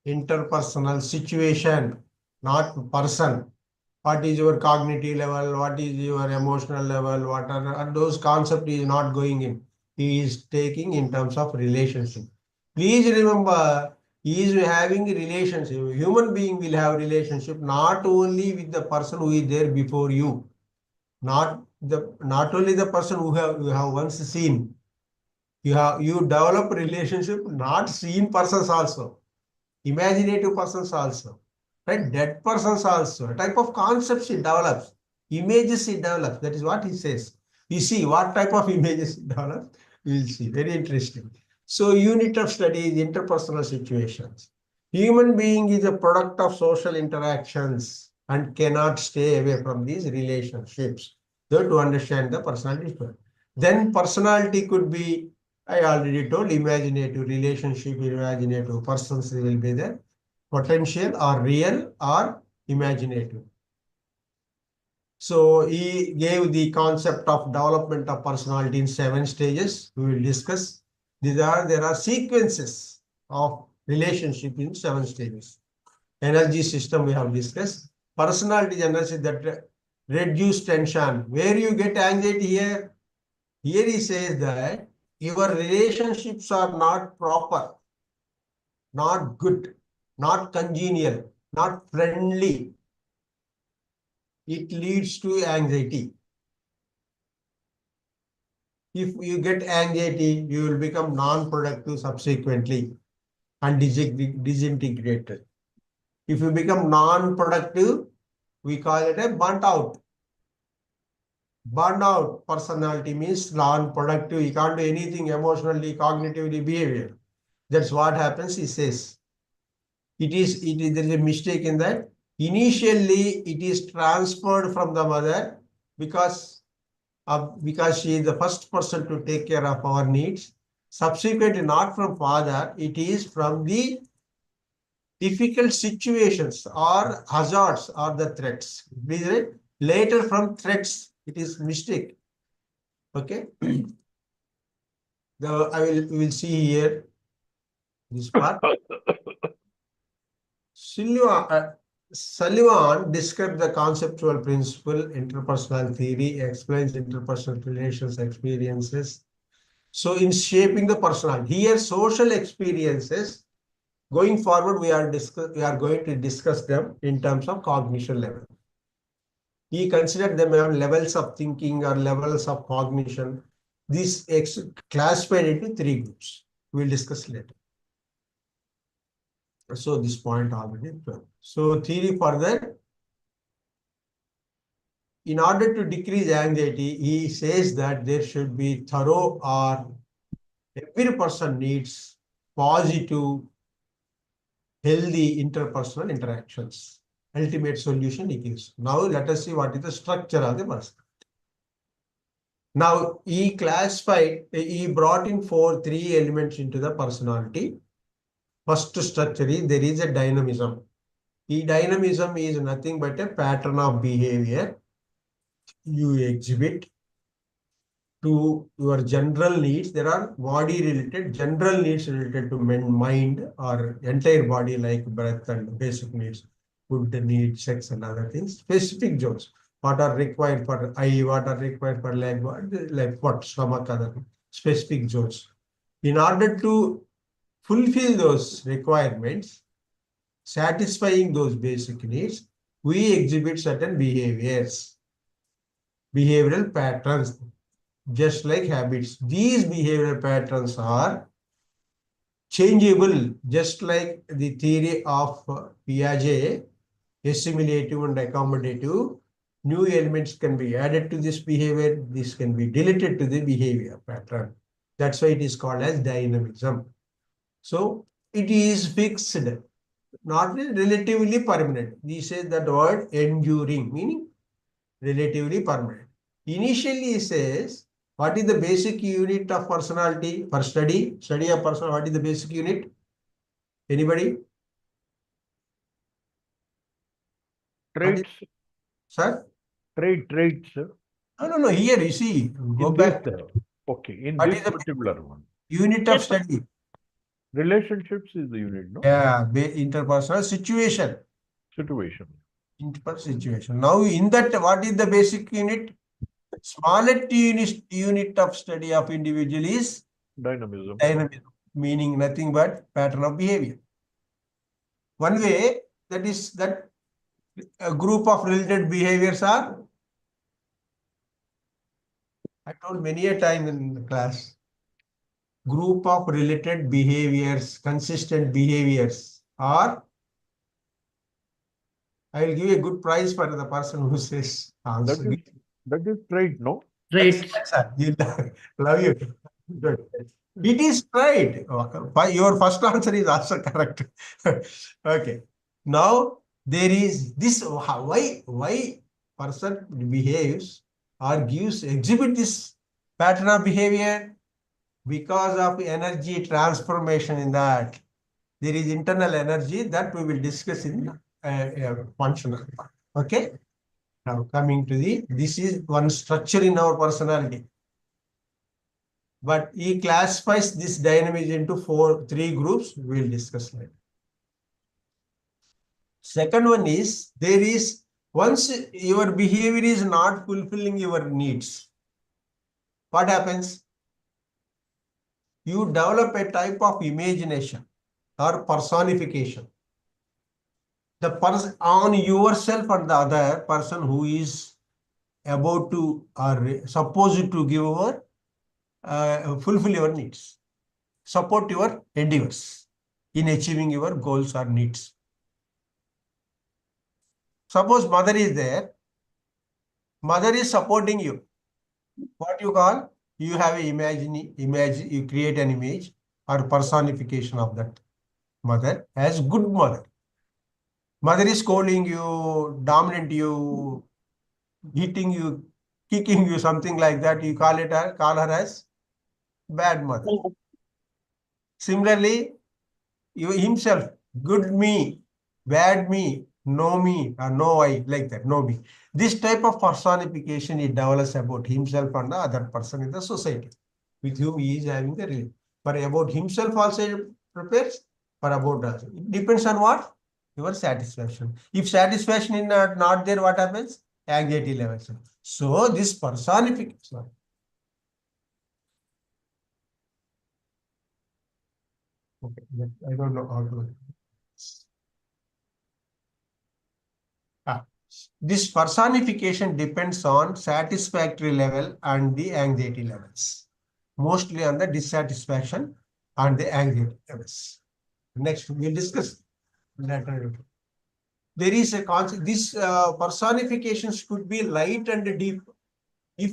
interpersonal situation, not person. What is your cognitive level? What is your emotional level? What are those concepts is not going in. He is taking in terms of relationship. Please remember, he is having a relationship. A human being will have relationship not only with the person who is there before you, not only the person who you have once seen. You develop relationship, not seen persons also, imaginative persons also, right? Dead persons also. A type of concepts it develops, images it develops. That is what he says. You see what type of images it develops. We will see. Very interesting. So unit of study is interpersonal situations. Human being is a product of social interactions and cannot stay away from these relationships. So to understand the personality. Then personality could be, I already told, imaginative, relationship, imaginative, persons will be there, potential or real or imaginative. So he gave the concept of development of personality in 7 stages. We will discuss. There are sequences of relationship in 7 stages. Energy system we have discussed. Personality energy that reduce tension. Where you get anxiety here? Here he says that your relationships are not proper, not good, not congenial, not friendly. It leads to anxiety. If you get anxiety, you will become non-productive subsequently and disintegrated. If you become non-productive, we call it a burnt out. Burnout personality means non-productive. You can't do anything emotionally, cognitively, behavior. That's what happens, he says. There is a mistake in that. Initially, it is transferred from the mother because she is the first person to take care of our needs. Subsequently, not from father, it is from the difficult situations or hazards or the threats. Please read. Later from threats, it is mistake. Okay. We will see here this part. Sullivan described the conceptual principle, interpersonal theory, explains interpersonal relations, experiences. So in shaping the personality, here social experiences, going forward, we are going to discuss them in terms of cognition level. He considered them as levels of thinking or levels of cognition. This classified into 3 groups. We'll discuss later. So this point already 12. So theory further. In order to decrease anxiety, he says that there should be thorough or every person needs positive, healthy interpersonal interactions. Ultimate solution he gives. Now let us see what is the structure of the person. Now he brought in 3 elements into the personality. First structure is there is a dynamism. Dynamism is nothing but a pattern of behavior you exhibit to your general needs. There are body related, general needs related to mind or entire body like breath and basic needs, food needs, sex and other things. Specific zones, what are required for eye, what are required for leg, like what, stomach, other specific zones. In order to fulfill those requirements, satisfying those basic needs, we exhibit certain behaviors, behavioral patterns, just like habits. These behavioral patterns are changeable, just like the theory of Piaget, assimilative and accommodative. New elements can be added to this behavior. This can be deleted to the behavior pattern. That's why it is called as dynamism. So it is fixed, not relatively permanent. We say that word enduring, meaning relatively permanent. Initially, he says, what is the basic unit of personality for study of person? What is the basic unit? Anybody? Traits. Sir? Traits. No. Here you see. Go in back. This, okay. In What this is the particular one. Unit of study. Relationships is the unit, no? Yeah, interpersonal situation. Situation. Interpersonal situation. Now, in that, what is the basic unit? Smallest unit of study of individual is Dynamism. dynamism, meaning nothing but pattern of behavior. One way that is that a group of related behaviors are, I told many a time in the class, group of related behaviors, consistent behaviors, or I will give a good prize for the person who says answer. That is trait, no? Traits. You love you. Good. It is right. Your first answer is also correct. Okay. Now there is this why person behaves or exhibit this pattern of behavior because of energy transformation in that. There is internal energy that we will discuss in functional part. Okay. Now coming to this is one structure in our personality. But he classifies this dynamism into 3 groups. We will discuss later. Second one is, there is, once your behavior is not fulfilling your needs, what happens? You develop a type of imagination or personification. The person on yourself and the other person who is about to or supposed to give over fulfill your needs, support your endeavors in achieving your goals or needs. Suppose mother is there, mother is supporting you. What you call? You have an image, you create an image or personification of that mother as good mother. Mother is scolding you, dominant you, hitting you, kicking you, something like that. You call her as bad mother. Similarly, you himself, good me, bad me, no me, or no I, like that, no me. This type of personification he develops about himself and the other person in the society with whom he is having the relation. For about himself also he prepares, for about us. It depends on what? Your satisfaction. If satisfaction is not there, what happens? Anxiety levels. So this personification. Okay, I don't know how to. This personification depends on satisfactory level and the anxiety levels. Mostly on the dissatisfaction and the anxiety levels. Next, we'll discuss later. There is a concept. This personifications could be light and deep. If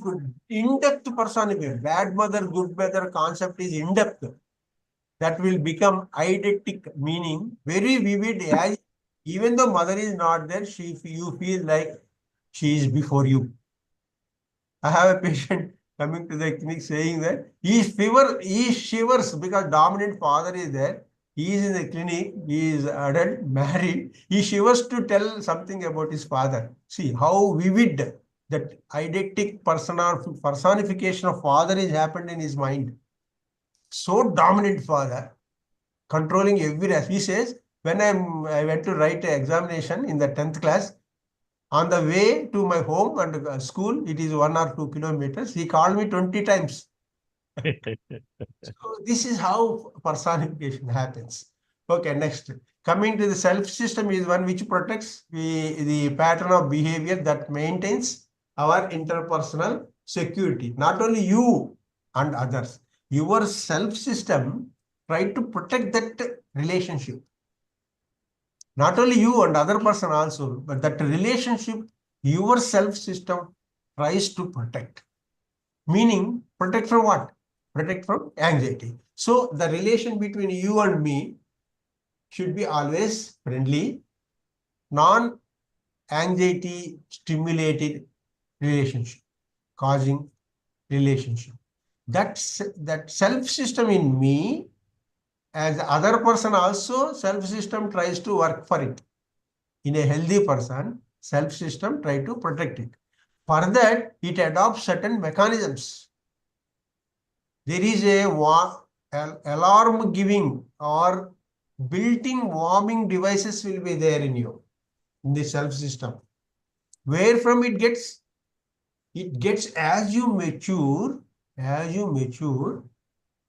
in-depth personification, bad mother, good mother concept is in-depth, that will become eidetic, meaning very vivid. As even though mother is not there, you feel like she is before you. I have a patient coming to the clinic saying that he shivers because dominant father is there. He is in the clinic, he is adult, married. He shivers to tell something about his father. See how vivid that eidetic personification of father is happened in his mind. So dominant father, controlling every aspect. He says, when I went to write an examination in the 10th class, on the way to my home and school, it is 1 or 2 kilometers. He called me 20 times. So this is how personification happens. Okay, next. Coming to the self system is one which protects the pattern of behavior that maintains our interpersonal security. Not only you and others. Your self system try to protect that relationship. Not only you and other person also, but that relationship, your self system tries to protect. Meaning, protect from what? Protect from anxiety. So the relation between you and me should be always friendly, non-anxiety stimulated relationship, causing relationship. That self system in me, as the other person also, self system tries to work for it. In a healthy person, self system try to protect it. For that, it adopts certain mechanisms. There is a alarm giving or built-in warming devices will be there in you, in the self system. Where from it gets as you mature,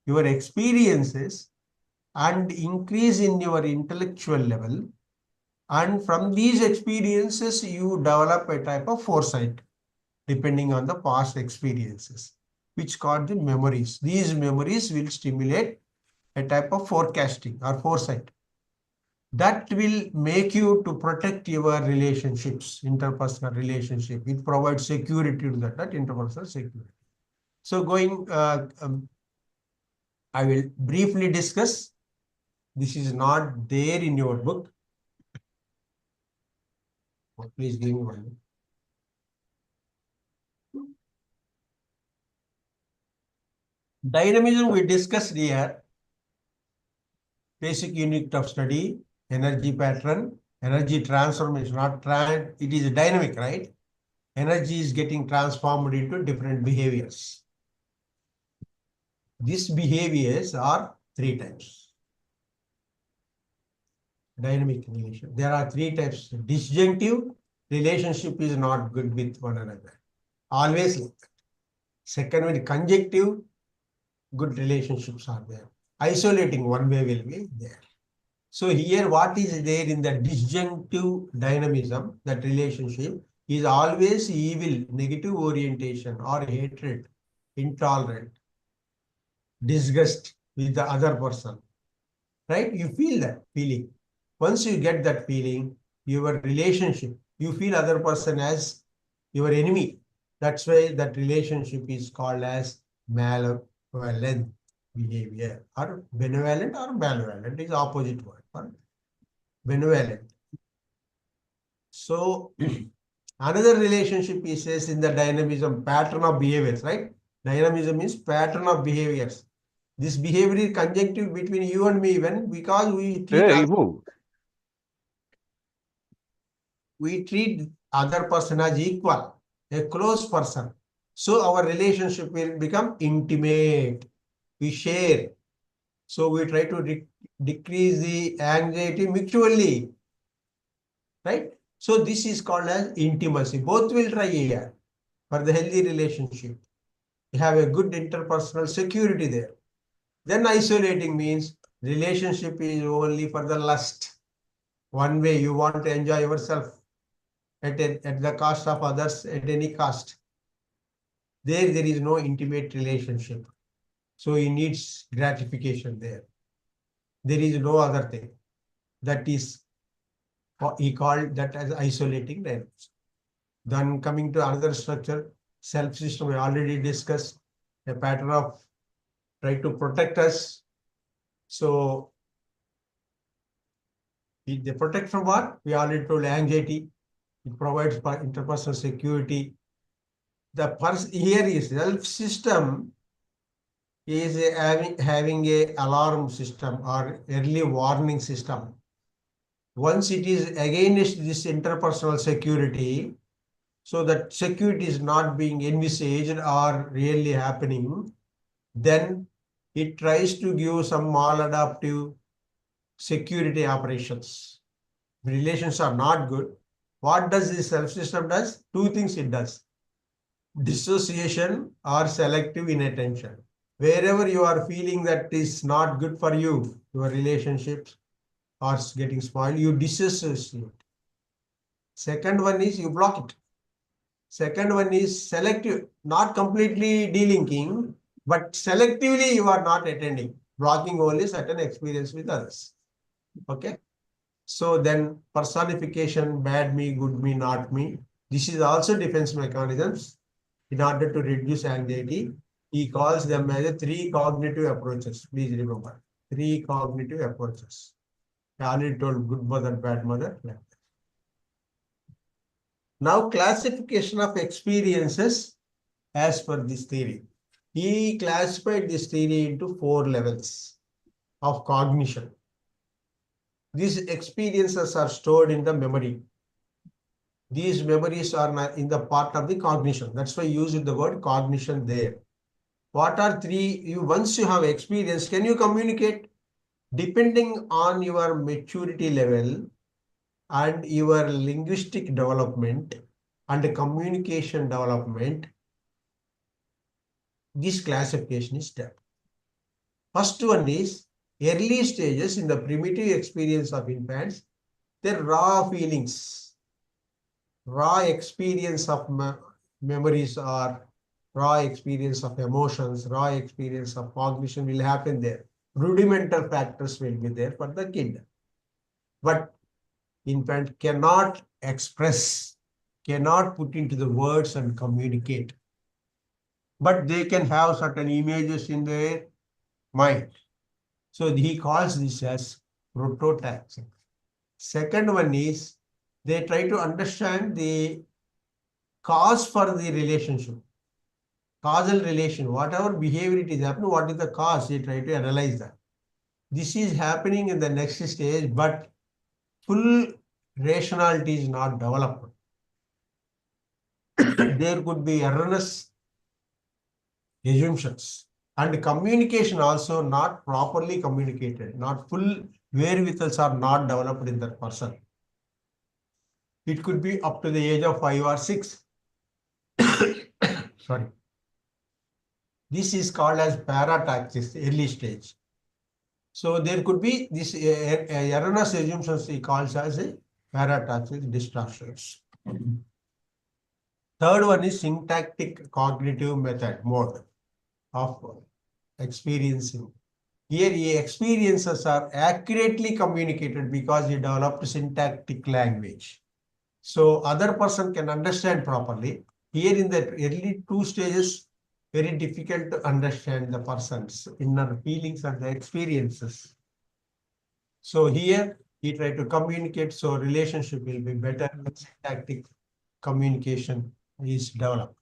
your experiences and increase in your intellectual level. And from these experiences, you develop a type of foresight, depending on the past experiences, which called the memories. These memories will stimulate a type of forecasting or foresight. That will make you to protect your relationships, interpersonal relationship. It provides security to that interpersonal security. So I will briefly discuss. This is not there in your book. Please give me 1 minute. Dynamism we discussed here. Basic unit of study, energy pattern, energy transformation, it is dynamic, right? Energy is getting transformed into different behaviors. These behaviors are 3 types. Dynamic relation. There are 3 types. Disjunctive relationship is not good with one another. Always like that. Second one, conjunctive, good relationships are there. Isolating one way will be there. So here what is there in the disjunctive dynamism, that relationship is always evil, negative orientation or hatred, intolerant, disgust with the other person, right? You feel that feeling. Once you get that feeling, your relationship, you feel other person as your enemy. That's why that relationship is called as malevolent. behavior, or benevolent or malevolent is opposite word for benevolent. So another relationship he says in the dynamism, pattern of behaviors, right? Dynamism is pattern of behaviors. This behavior is conjunctive between you and me because we treat other person as equal, a close person. So our relationship will become intimate. We share. So we try to decrease the anxiety mutually. Right? So this is called as intimacy. Both will try here for the healthy relationship. You have a good interpersonal security there. Then isolating means relationship is only for the lust. One way you want to enjoy yourself at the cost of others at any cost. There is no intimate relationship. So he needs gratification there. There is no other thing. That is, he called that as isolating dynamics. Then coming to another structure, self-system, we already discussed a pattern of try to protect us. So they protect from what? We already told anxiety. It provides interpersonal security. Here is self-system is having a alarm system or early warning system. Once it is against this interpersonal security, so that security is not being envisaged or really happening, then it tries to give some maladaptive security operations. Relations are not good. What does this self-system does? Two things it does. Dissociation or selective inattention. Wherever you are feeling that is not good for you, your relationships are getting spoiled, you dissociate. Second one is you block it. Second one is selective, not completely delinking, but selectively you are not attending, blocking only certain experience with others. Okay. So then personification, bad me, good me, not me. This is also defense mechanisms in order to reduce anxiety. He calls them as three cognitive approaches. Please remember, three cognitive approaches. I already told good mother, bad mother. Now classification of experiences as per this theory. He classified this theory into 4 levels of cognition. These experiences are stored in the memory. These memories are in the part of the cognition. That's why I used the word cognition there. What are 3? Once you have experience, can you communicate? Depending on your maturity level and your linguistic development and communication development, this classification is done. First one is early stages in the primitive experience of infants, their raw feelings, raw experience of memories or raw experience of emotions, raw experience of cognition will happen there. Rudimental factors will be there for the kid. But infant cannot express, cannot put into the words and communicate. But they can have certain images in their mind. So he calls this as prototyping. Second one is they try to understand the cause for the relationship. Causal relation, whatever behavior it is happening, what is the cause? They try to analyze that. This is happening in the next stage, but full rationality is not developed. There could be erroneous assumptions. And communication also not properly communicated, not full wherewithals are not developed in that person. It could be up to the age of 5 or 6. Sorry. This is called as parataxis, early stage. So there could be this erroneous assumptions he calls as a parataxis distortions. Third one is syntactic cognitive mode of experiencing. Here, experiences are accurately communicated because he developed syntactic language. So other person can understand properly. Here in the early 2 stages, very difficult to understand the person's inner feelings and the experiences. So here he tried to communicate, so relationship will be better. Syntactic communication is developed.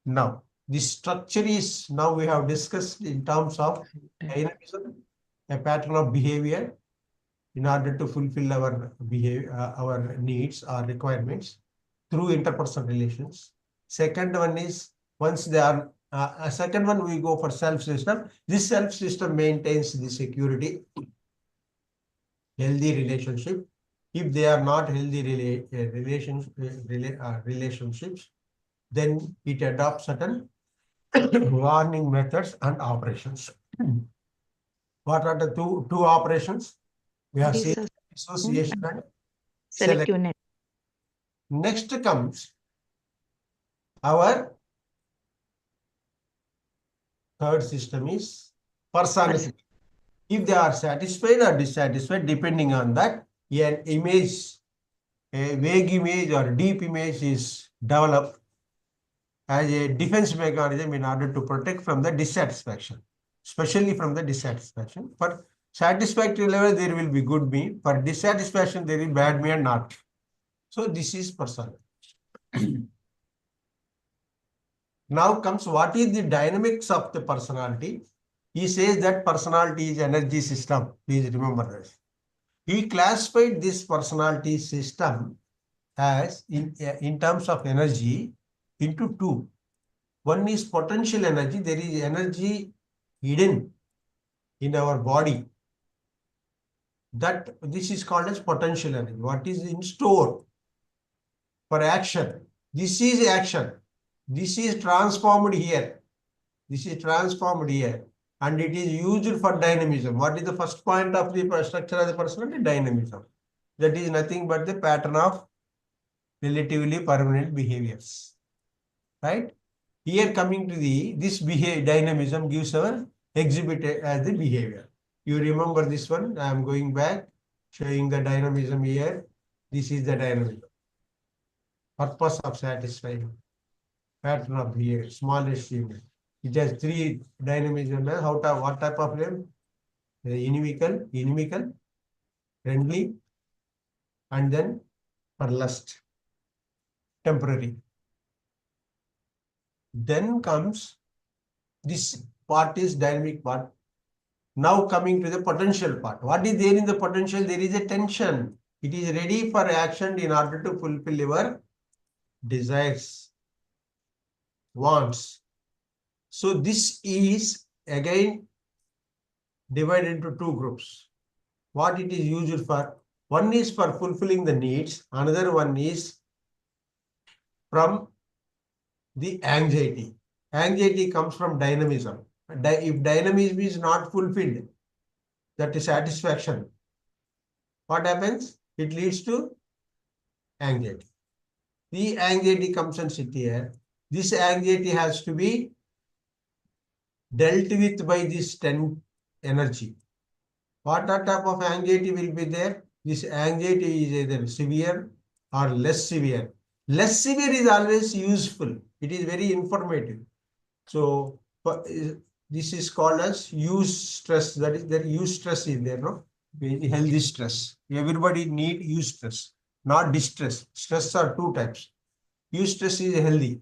Now, the structure is now we have discussed in terms of dynamism, a pattern of behavior in order to fulfill our behavior, our needs or requirements through interpersonal relations. Second one is once they are a second one we go for self system. This self system maintains the security, healthy relationship. If they are not healthy relationships, then it adopts certain warning methods and operations. What are the two operations? We have seen association and Selective net. Next comes our third system is personality. If they are satisfied or dissatisfied, depending on that, an image, a vague image or deep image is developed as a defense mechanism in order to protect from the dissatisfaction, especially from the dissatisfaction. For satisfactory level, there will be good me. For dissatisfaction, there is bad me and not. So this is personality. Now comes what is the dynamics of the personality. He says that personality is energy system. Please remember this. He classified this personality system as in terms of energy into two. One is potential energy. There is energy hidden in our body. That this is called as potential energy. What is in store for action? This is action. This is transformed here. This is transformed here. And it is used for dynamism. What is the first point of the structure of the personality? Dynamism. That is nothing but the pattern of relatively permanent behaviors. Right? Here coming to this behavior, dynamism gives our exhibit as the behavior. You remember this one? I am going back, showing the dynamism here. This is the dynamism. Purpose of satisfying. Pattern of behavior, smallest unit. It has three dynamism. What type of name? Inimical, friendly, and then for lust, temporary. Then comes this part is dynamic part. Now coming to the potential part. What is there in the potential? There is a tension. It is ready for action in order to fulfill your desires, wants. So this is again divided into two groups. What it is used for? One is for fulfilling the needs. Another one is from the anxiety. Anxiety comes from dynamism. If dynamism is not fulfilled, that is satisfaction. What happens? It leads to anxiety. The anxiety comes and sit here. This anxiety has to be dealt with by this 10 energy. What type of anxiety will be there? This anxiety is either severe or less severe. Less severe is always useful. It is very informative. So this is called as use stress. That is, there use stress is there, no? Healthy stress. Everybody need use stress, not distress. Stress are two types. Use stress is healthy.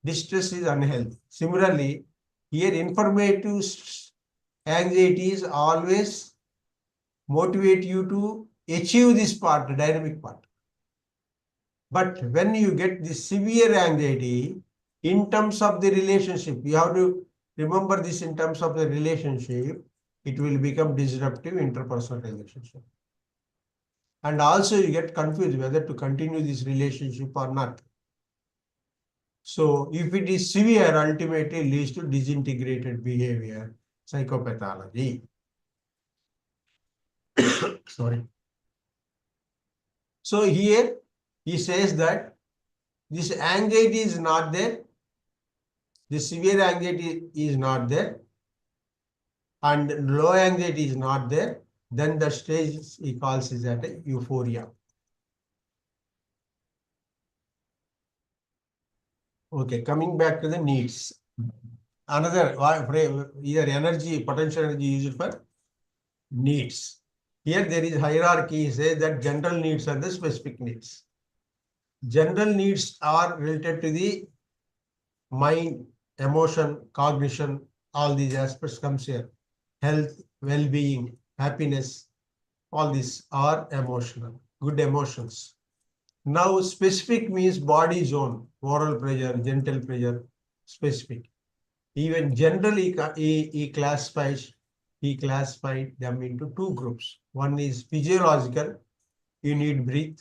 Distress is unhealthy. Similarly, here informative anxiety is always motivate you to achieve this part, the dynamic part. But when you get this severe anxiety, in terms of the relationship, you have to remember this in terms of the relationship, it will become disruptive interpersonal relationship. And also you get confused whether to continue this relationship or not. So if it is severe, ultimately leads to disintegrated behavior, psychopathology. Sorry. So here he says that this anxiety is not there. The severe anxiety is not there. And low anxiety is not there. Then the stage he calls is at a euphoria. Okay, coming back to the needs. another either energy, potential energy used for needs. Here there is hierarchy, says that general needs and the specific needs. General needs are related to the mind, emotion, cognition, all these aspects comes here. Health, well-being, happiness, all these are emotional, good emotions. Now specific means body zone, oral pleasure, gentle pleasure, specific. Even generally he classified them into two groups. One is physiological, you need breathe,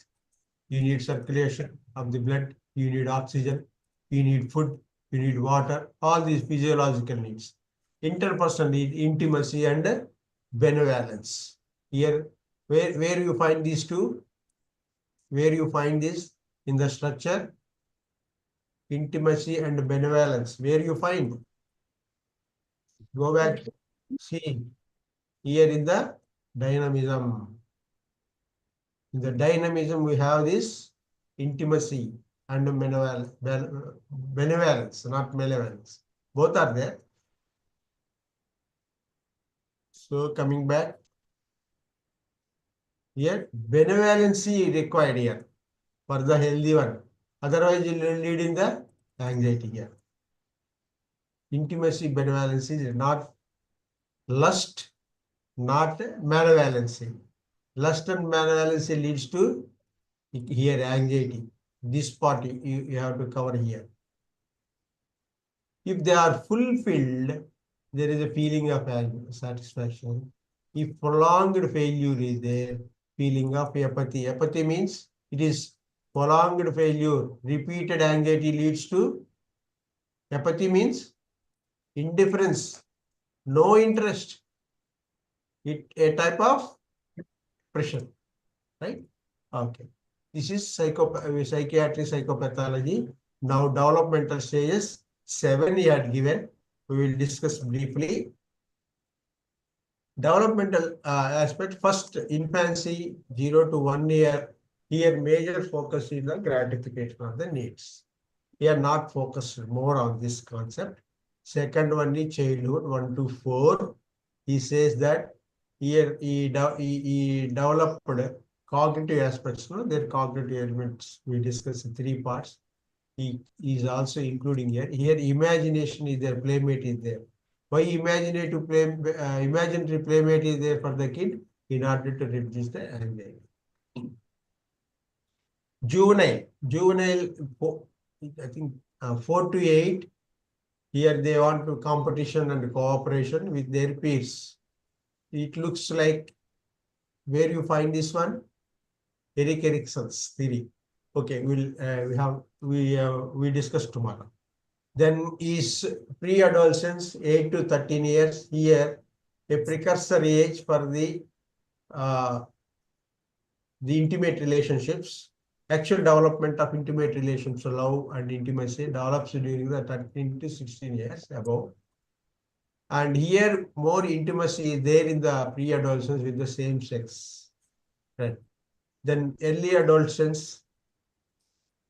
you need circulation of the blood, you need oxygen, you need food, you need water, all these physiological needs. Interpersonal need, intimacy and benevolence. Here, where you find these two? Where you find this in the structure? Intimacy and benevolence. Where you find? Go back, see, here in the dynamism. In the dynamism, we have this intimacy and benevolence, not malevolence. Both are there. So coming back, here, benevolency required here for the healthy one. Otherwise, you will lead in the anxiety here. Intimacy, benevolency is not lust, not malevolency. Lust and malevolency leads to here anxiety. This part you have to cover here. If they are fulfilled, there is a feeling of satisfaction. If prolonged failure is there, feeling of apathy. Apathy means it is prolonged failure. Repeated anxiety leads to apathy means indifference, no interest. It a type of pressure, right? Okay. This is psychiatry, psychopathology. Now developmental stages, 7 he had given. We will discuss briefly. Developmental aspect, first infancy, 0 to 1 year. Here major focus is the gratification of the needs. We are not focused more on this concept. Second one is childhood, 1 to 4. He says that here he developed cognitive aspects, no? Their cognitive elements. We discussed in 3 parts. He is also including here. Here imagination is there, playmate is there. Why imaginary playmate is there for the kid? In order to reduce the anxiety. Juvenile, I think 4 to 8. Here they want to competition and cooperation with their peers. It looks like where you find this one? Erik Erikson's theory. Okay, we discuss tomorrow. Then is pre-adolescence, 8 to 13 years. Here, a precursor age for the intimate relationships. Actual development of intimate relationships, love and intimacy develops during the 13 to 16 years above. And here, more intimacy is there in the pre-adolescence with the same sex. Right. Then early adolescence,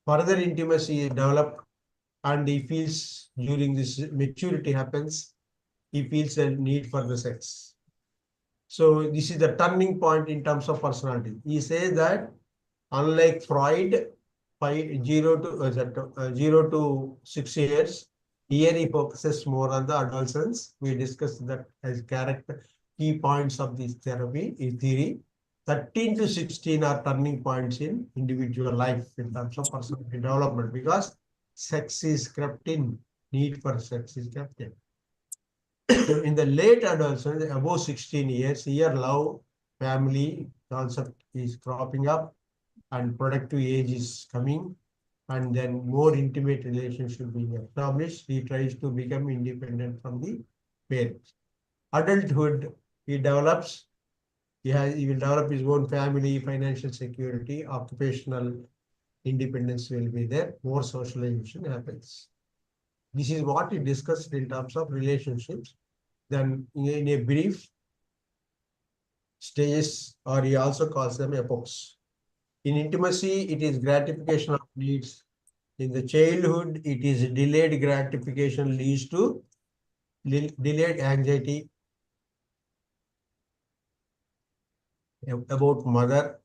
further intimacy is developed, and he feels during this maturity happens, he feels a need for the sex. So this is the turning point in terms of personality. He says that unlike Freud, 0 to 6 years, here he focuses more on the adolescence. We discussed that as key points of this theory. 13 to 16 are turning points in individual life in terms of personality development, because sex is crept in, need for sex is kept in. In the late adolescence, above 16 years, here love, family concept is cropping up, and productive age is coming, and then more intimate relationship being established. He tries to become independent from the parents. Adulthood, he develops. He will develop his own family, financial security, occupational independence will be there. More socialization happens. This is what he discussed in terms of relationships. Then in a brief stages, or he also calls them epochs. In intimacy, it is gratification of needs. In the childhood, it is delayed gratification leads to delayed anxiety about mother.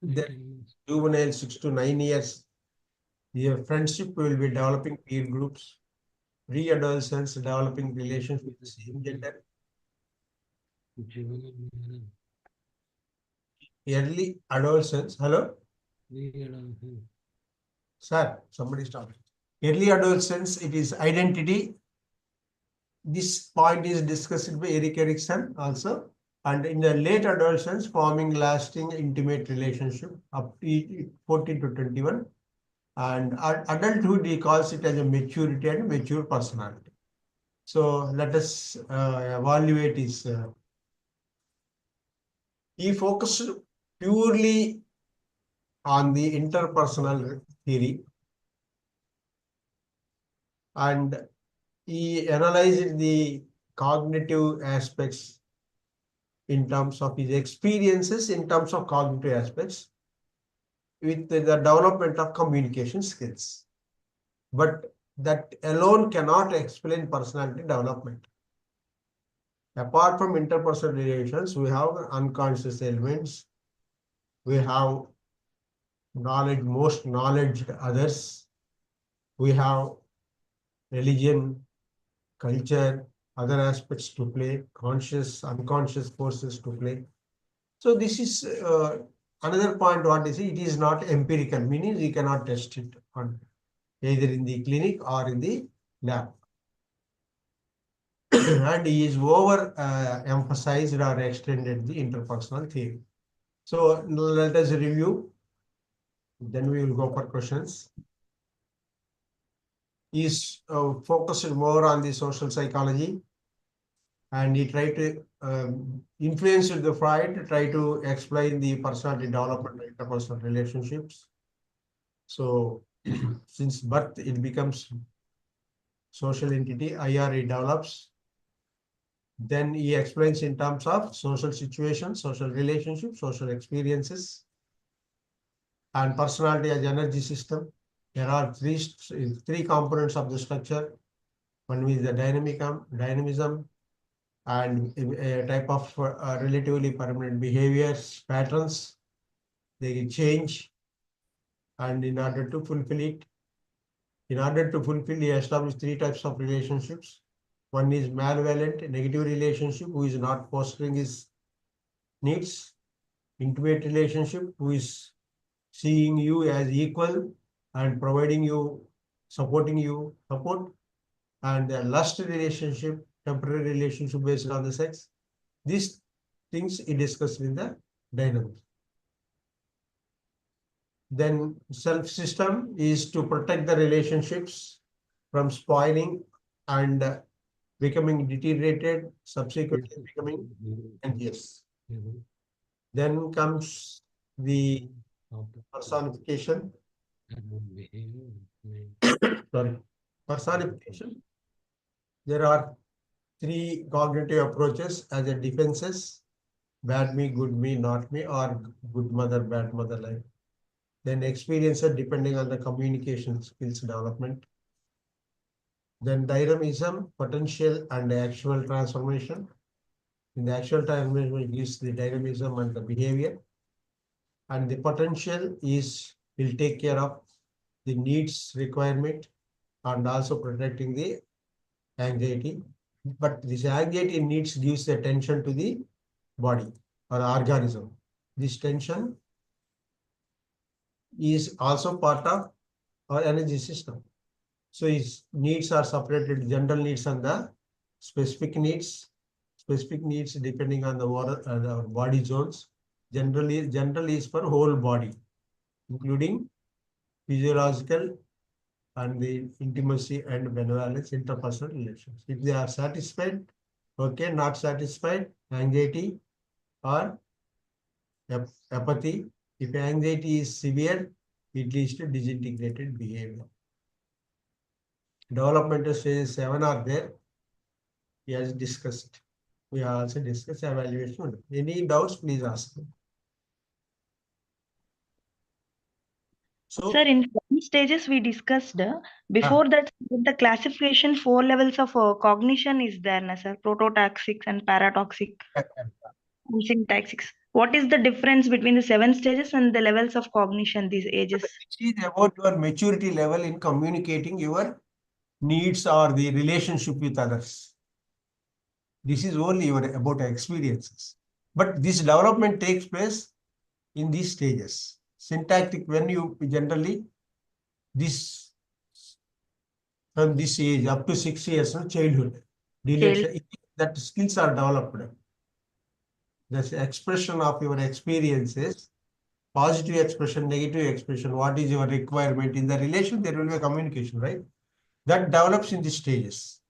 Then juvenile 6 to 9 years. Your friendship will be developing peer groups. Pre-adolescents developing relations with the same gender. Early adolescents. Hello? Sir, somebody stop. Early adolescence, it is identity. This point is discussed by Erik Erikson also. And in the late adolescence, forming lasting intimate relationship up to 14 to 21. And adulthood, he calls it as a maturity and mature personality. So let us evaluate his. He focused purely on the interpersonal theory, and he analyzed the cognitive aspects in terms of his experiences, in terms of cognitive aspects, with the development of communication skills. But that alone cannot explain personality development. Apart from interpersonal relations, we have unconscious elements. We have knowledge, most knowledge others. We have religion, culture, other aspects to play, conscious, unconscious forces to play. So this is another point. What is it? It is not empirical, meaning you cannot test it on either in the clinic or in the lab. And he is over emphasized or extended the interpersonal theory. So let us review. Then we will go for questions. He is focused more on the social psychology, and he tried to influence the Freud to try to explain the personality development and interpersonal relationships. So since birth, it becomes social entity, IRE develops. Then he explains in terms of social situations, social relationships, social experiences, and personality as energy system. There are three components of the structure. One is the dynamism, and a type of relatively permanent behaviors, patterns. They change, and in order to fulfill it, he established three types of relationships. One is malevolent, negative relationship, who is not fostering his needs. Intimate relationship, who is seeing you as equal and providing you, supporting you, support. And the lust relationship, temporary relationship based on the sex. These things he discussed in the dynamics. Then self system is to protect the relationships from spoiling and becoming deteriorated, subsequently becoming envious. Then comes the personification. Sorry, personification. There are three cognitive approaches as a defenses: bad me, good me, not me, or good mother, bad mother like. Then experiencer depending on the communication skills development. Then dynamism, potential and actual transformation. In the actual transformation gives the dynamism and the behavior. And the potential will take care of the needs requirement and also protecting the anxiety. But this anxiety needs gives the tension to the body or organism. This tension is also part of our energy system. So its needs are separated, general needs and the specific needs. Specific needs depending on the body zones. Generally is for whole body, including physiological and the intimacy and benevolence, interpersonal relations. If they are satisfied, okay, not satisfied, anxiety or apathy. If anxiety is severe, it leads to disintegrated behavior. Developmental stages 7 are there. He has discussed. We have also discussed evaluation. Any doubts, please ask. So, Sir, in French, stages we discussed. Before that, the classification 4 levels of cognition is there, na, sir? Prototaxic and paratoxic and syntaxic. What is the difference between the 7 stages and the levels of cognition, these ages? It is about your maturity level in communicating your needs or the relationship with others. This is only about experiences. But this development takes place in these stages. Syntactic, when you generally, this from this age up to 6 years of childhood, that skills are developed. The expression of your experiences, positive expression, negative expression, what is your requirement in the relation, there will be a communication, right? That develops in the stages.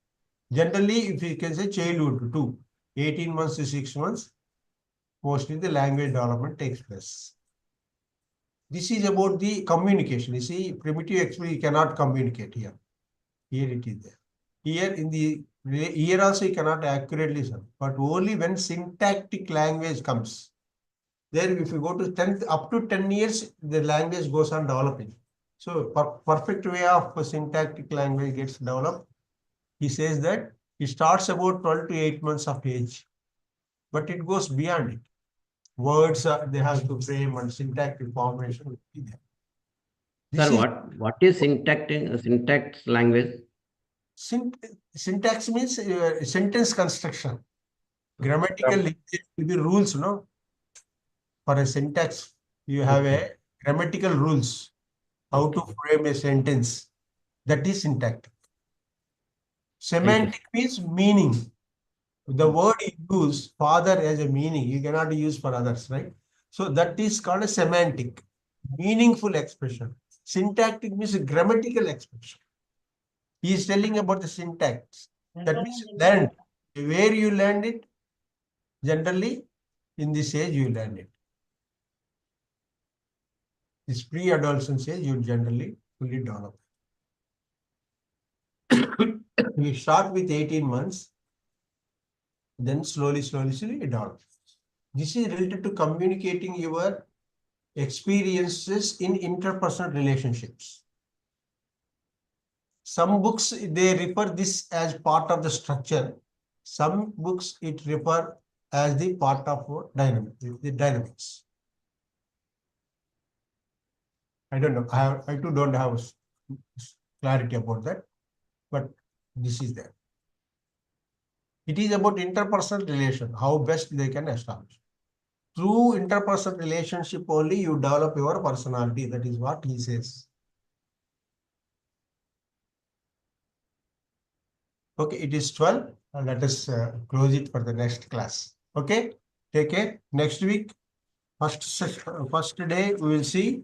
Generally, if you can say childhood too, 18 months to 6 months, mostly the language development takes place. This is about the communication. You see, primitive expression, you cannot communicate here. Here it is there. Here in the here also you cannot accurately say, but only when syntactic language comes. There, if you go to 10th, up to 10 years, the language goes on developing. So, perfect way of syntactic language gets developed. He says that it starts about 12 to 8 months of age, but it goes beyond it. Words they have to frame and syntactic formation will be there. Sir, what is syntax language? Syntax means sentence construction. Grammatical will be rules, no? For a syntax, you have a grammatical rules, how to frame a sentence. That is syntactic. Semantic means meaning. The word you use, father, as a meaning, you cannot use for others, right? So that is called a semantic, meaningful expression. Syntactic means a grammatical expression. He is telling about the syntax. That means learned. Where you learned it, generally, in this age you learn it. This pre-adolescent age, you generally fully develop. We start with 18 months, then slowly develop. This is related to communicating your experiences in interpersonal relationships. Some books, they refer this as part of the structure. Some books, it refer as the part of the dynamics. I don't know. I too don't have clarity about that, but this is there. It is about interpersonal relation, how best they can establish. Through interpersonal relationship only you develop your personality. That is what he says. Okay, it is 12. Let us close it for the next class. Okay, take care. Next week, first day, we will see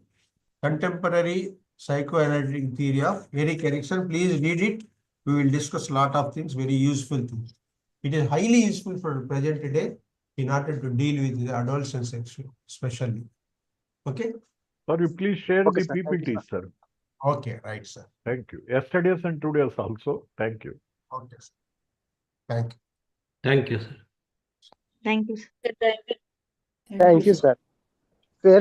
contemporary psychoanalytic theory of Erik Erikson. Please read it. We will discuss a lot of things, very useful things. It is highly useful for the present day in order to deal with the adolescent section, especially. Okay? Sir, you please share the PPT, sir. Okay, right, sir. Thank you. Yesterday's and today's also. Thank you. Okay, sir. Thank you. Thank you, sir. Thank you, sir. Thank you. Thank you, sir.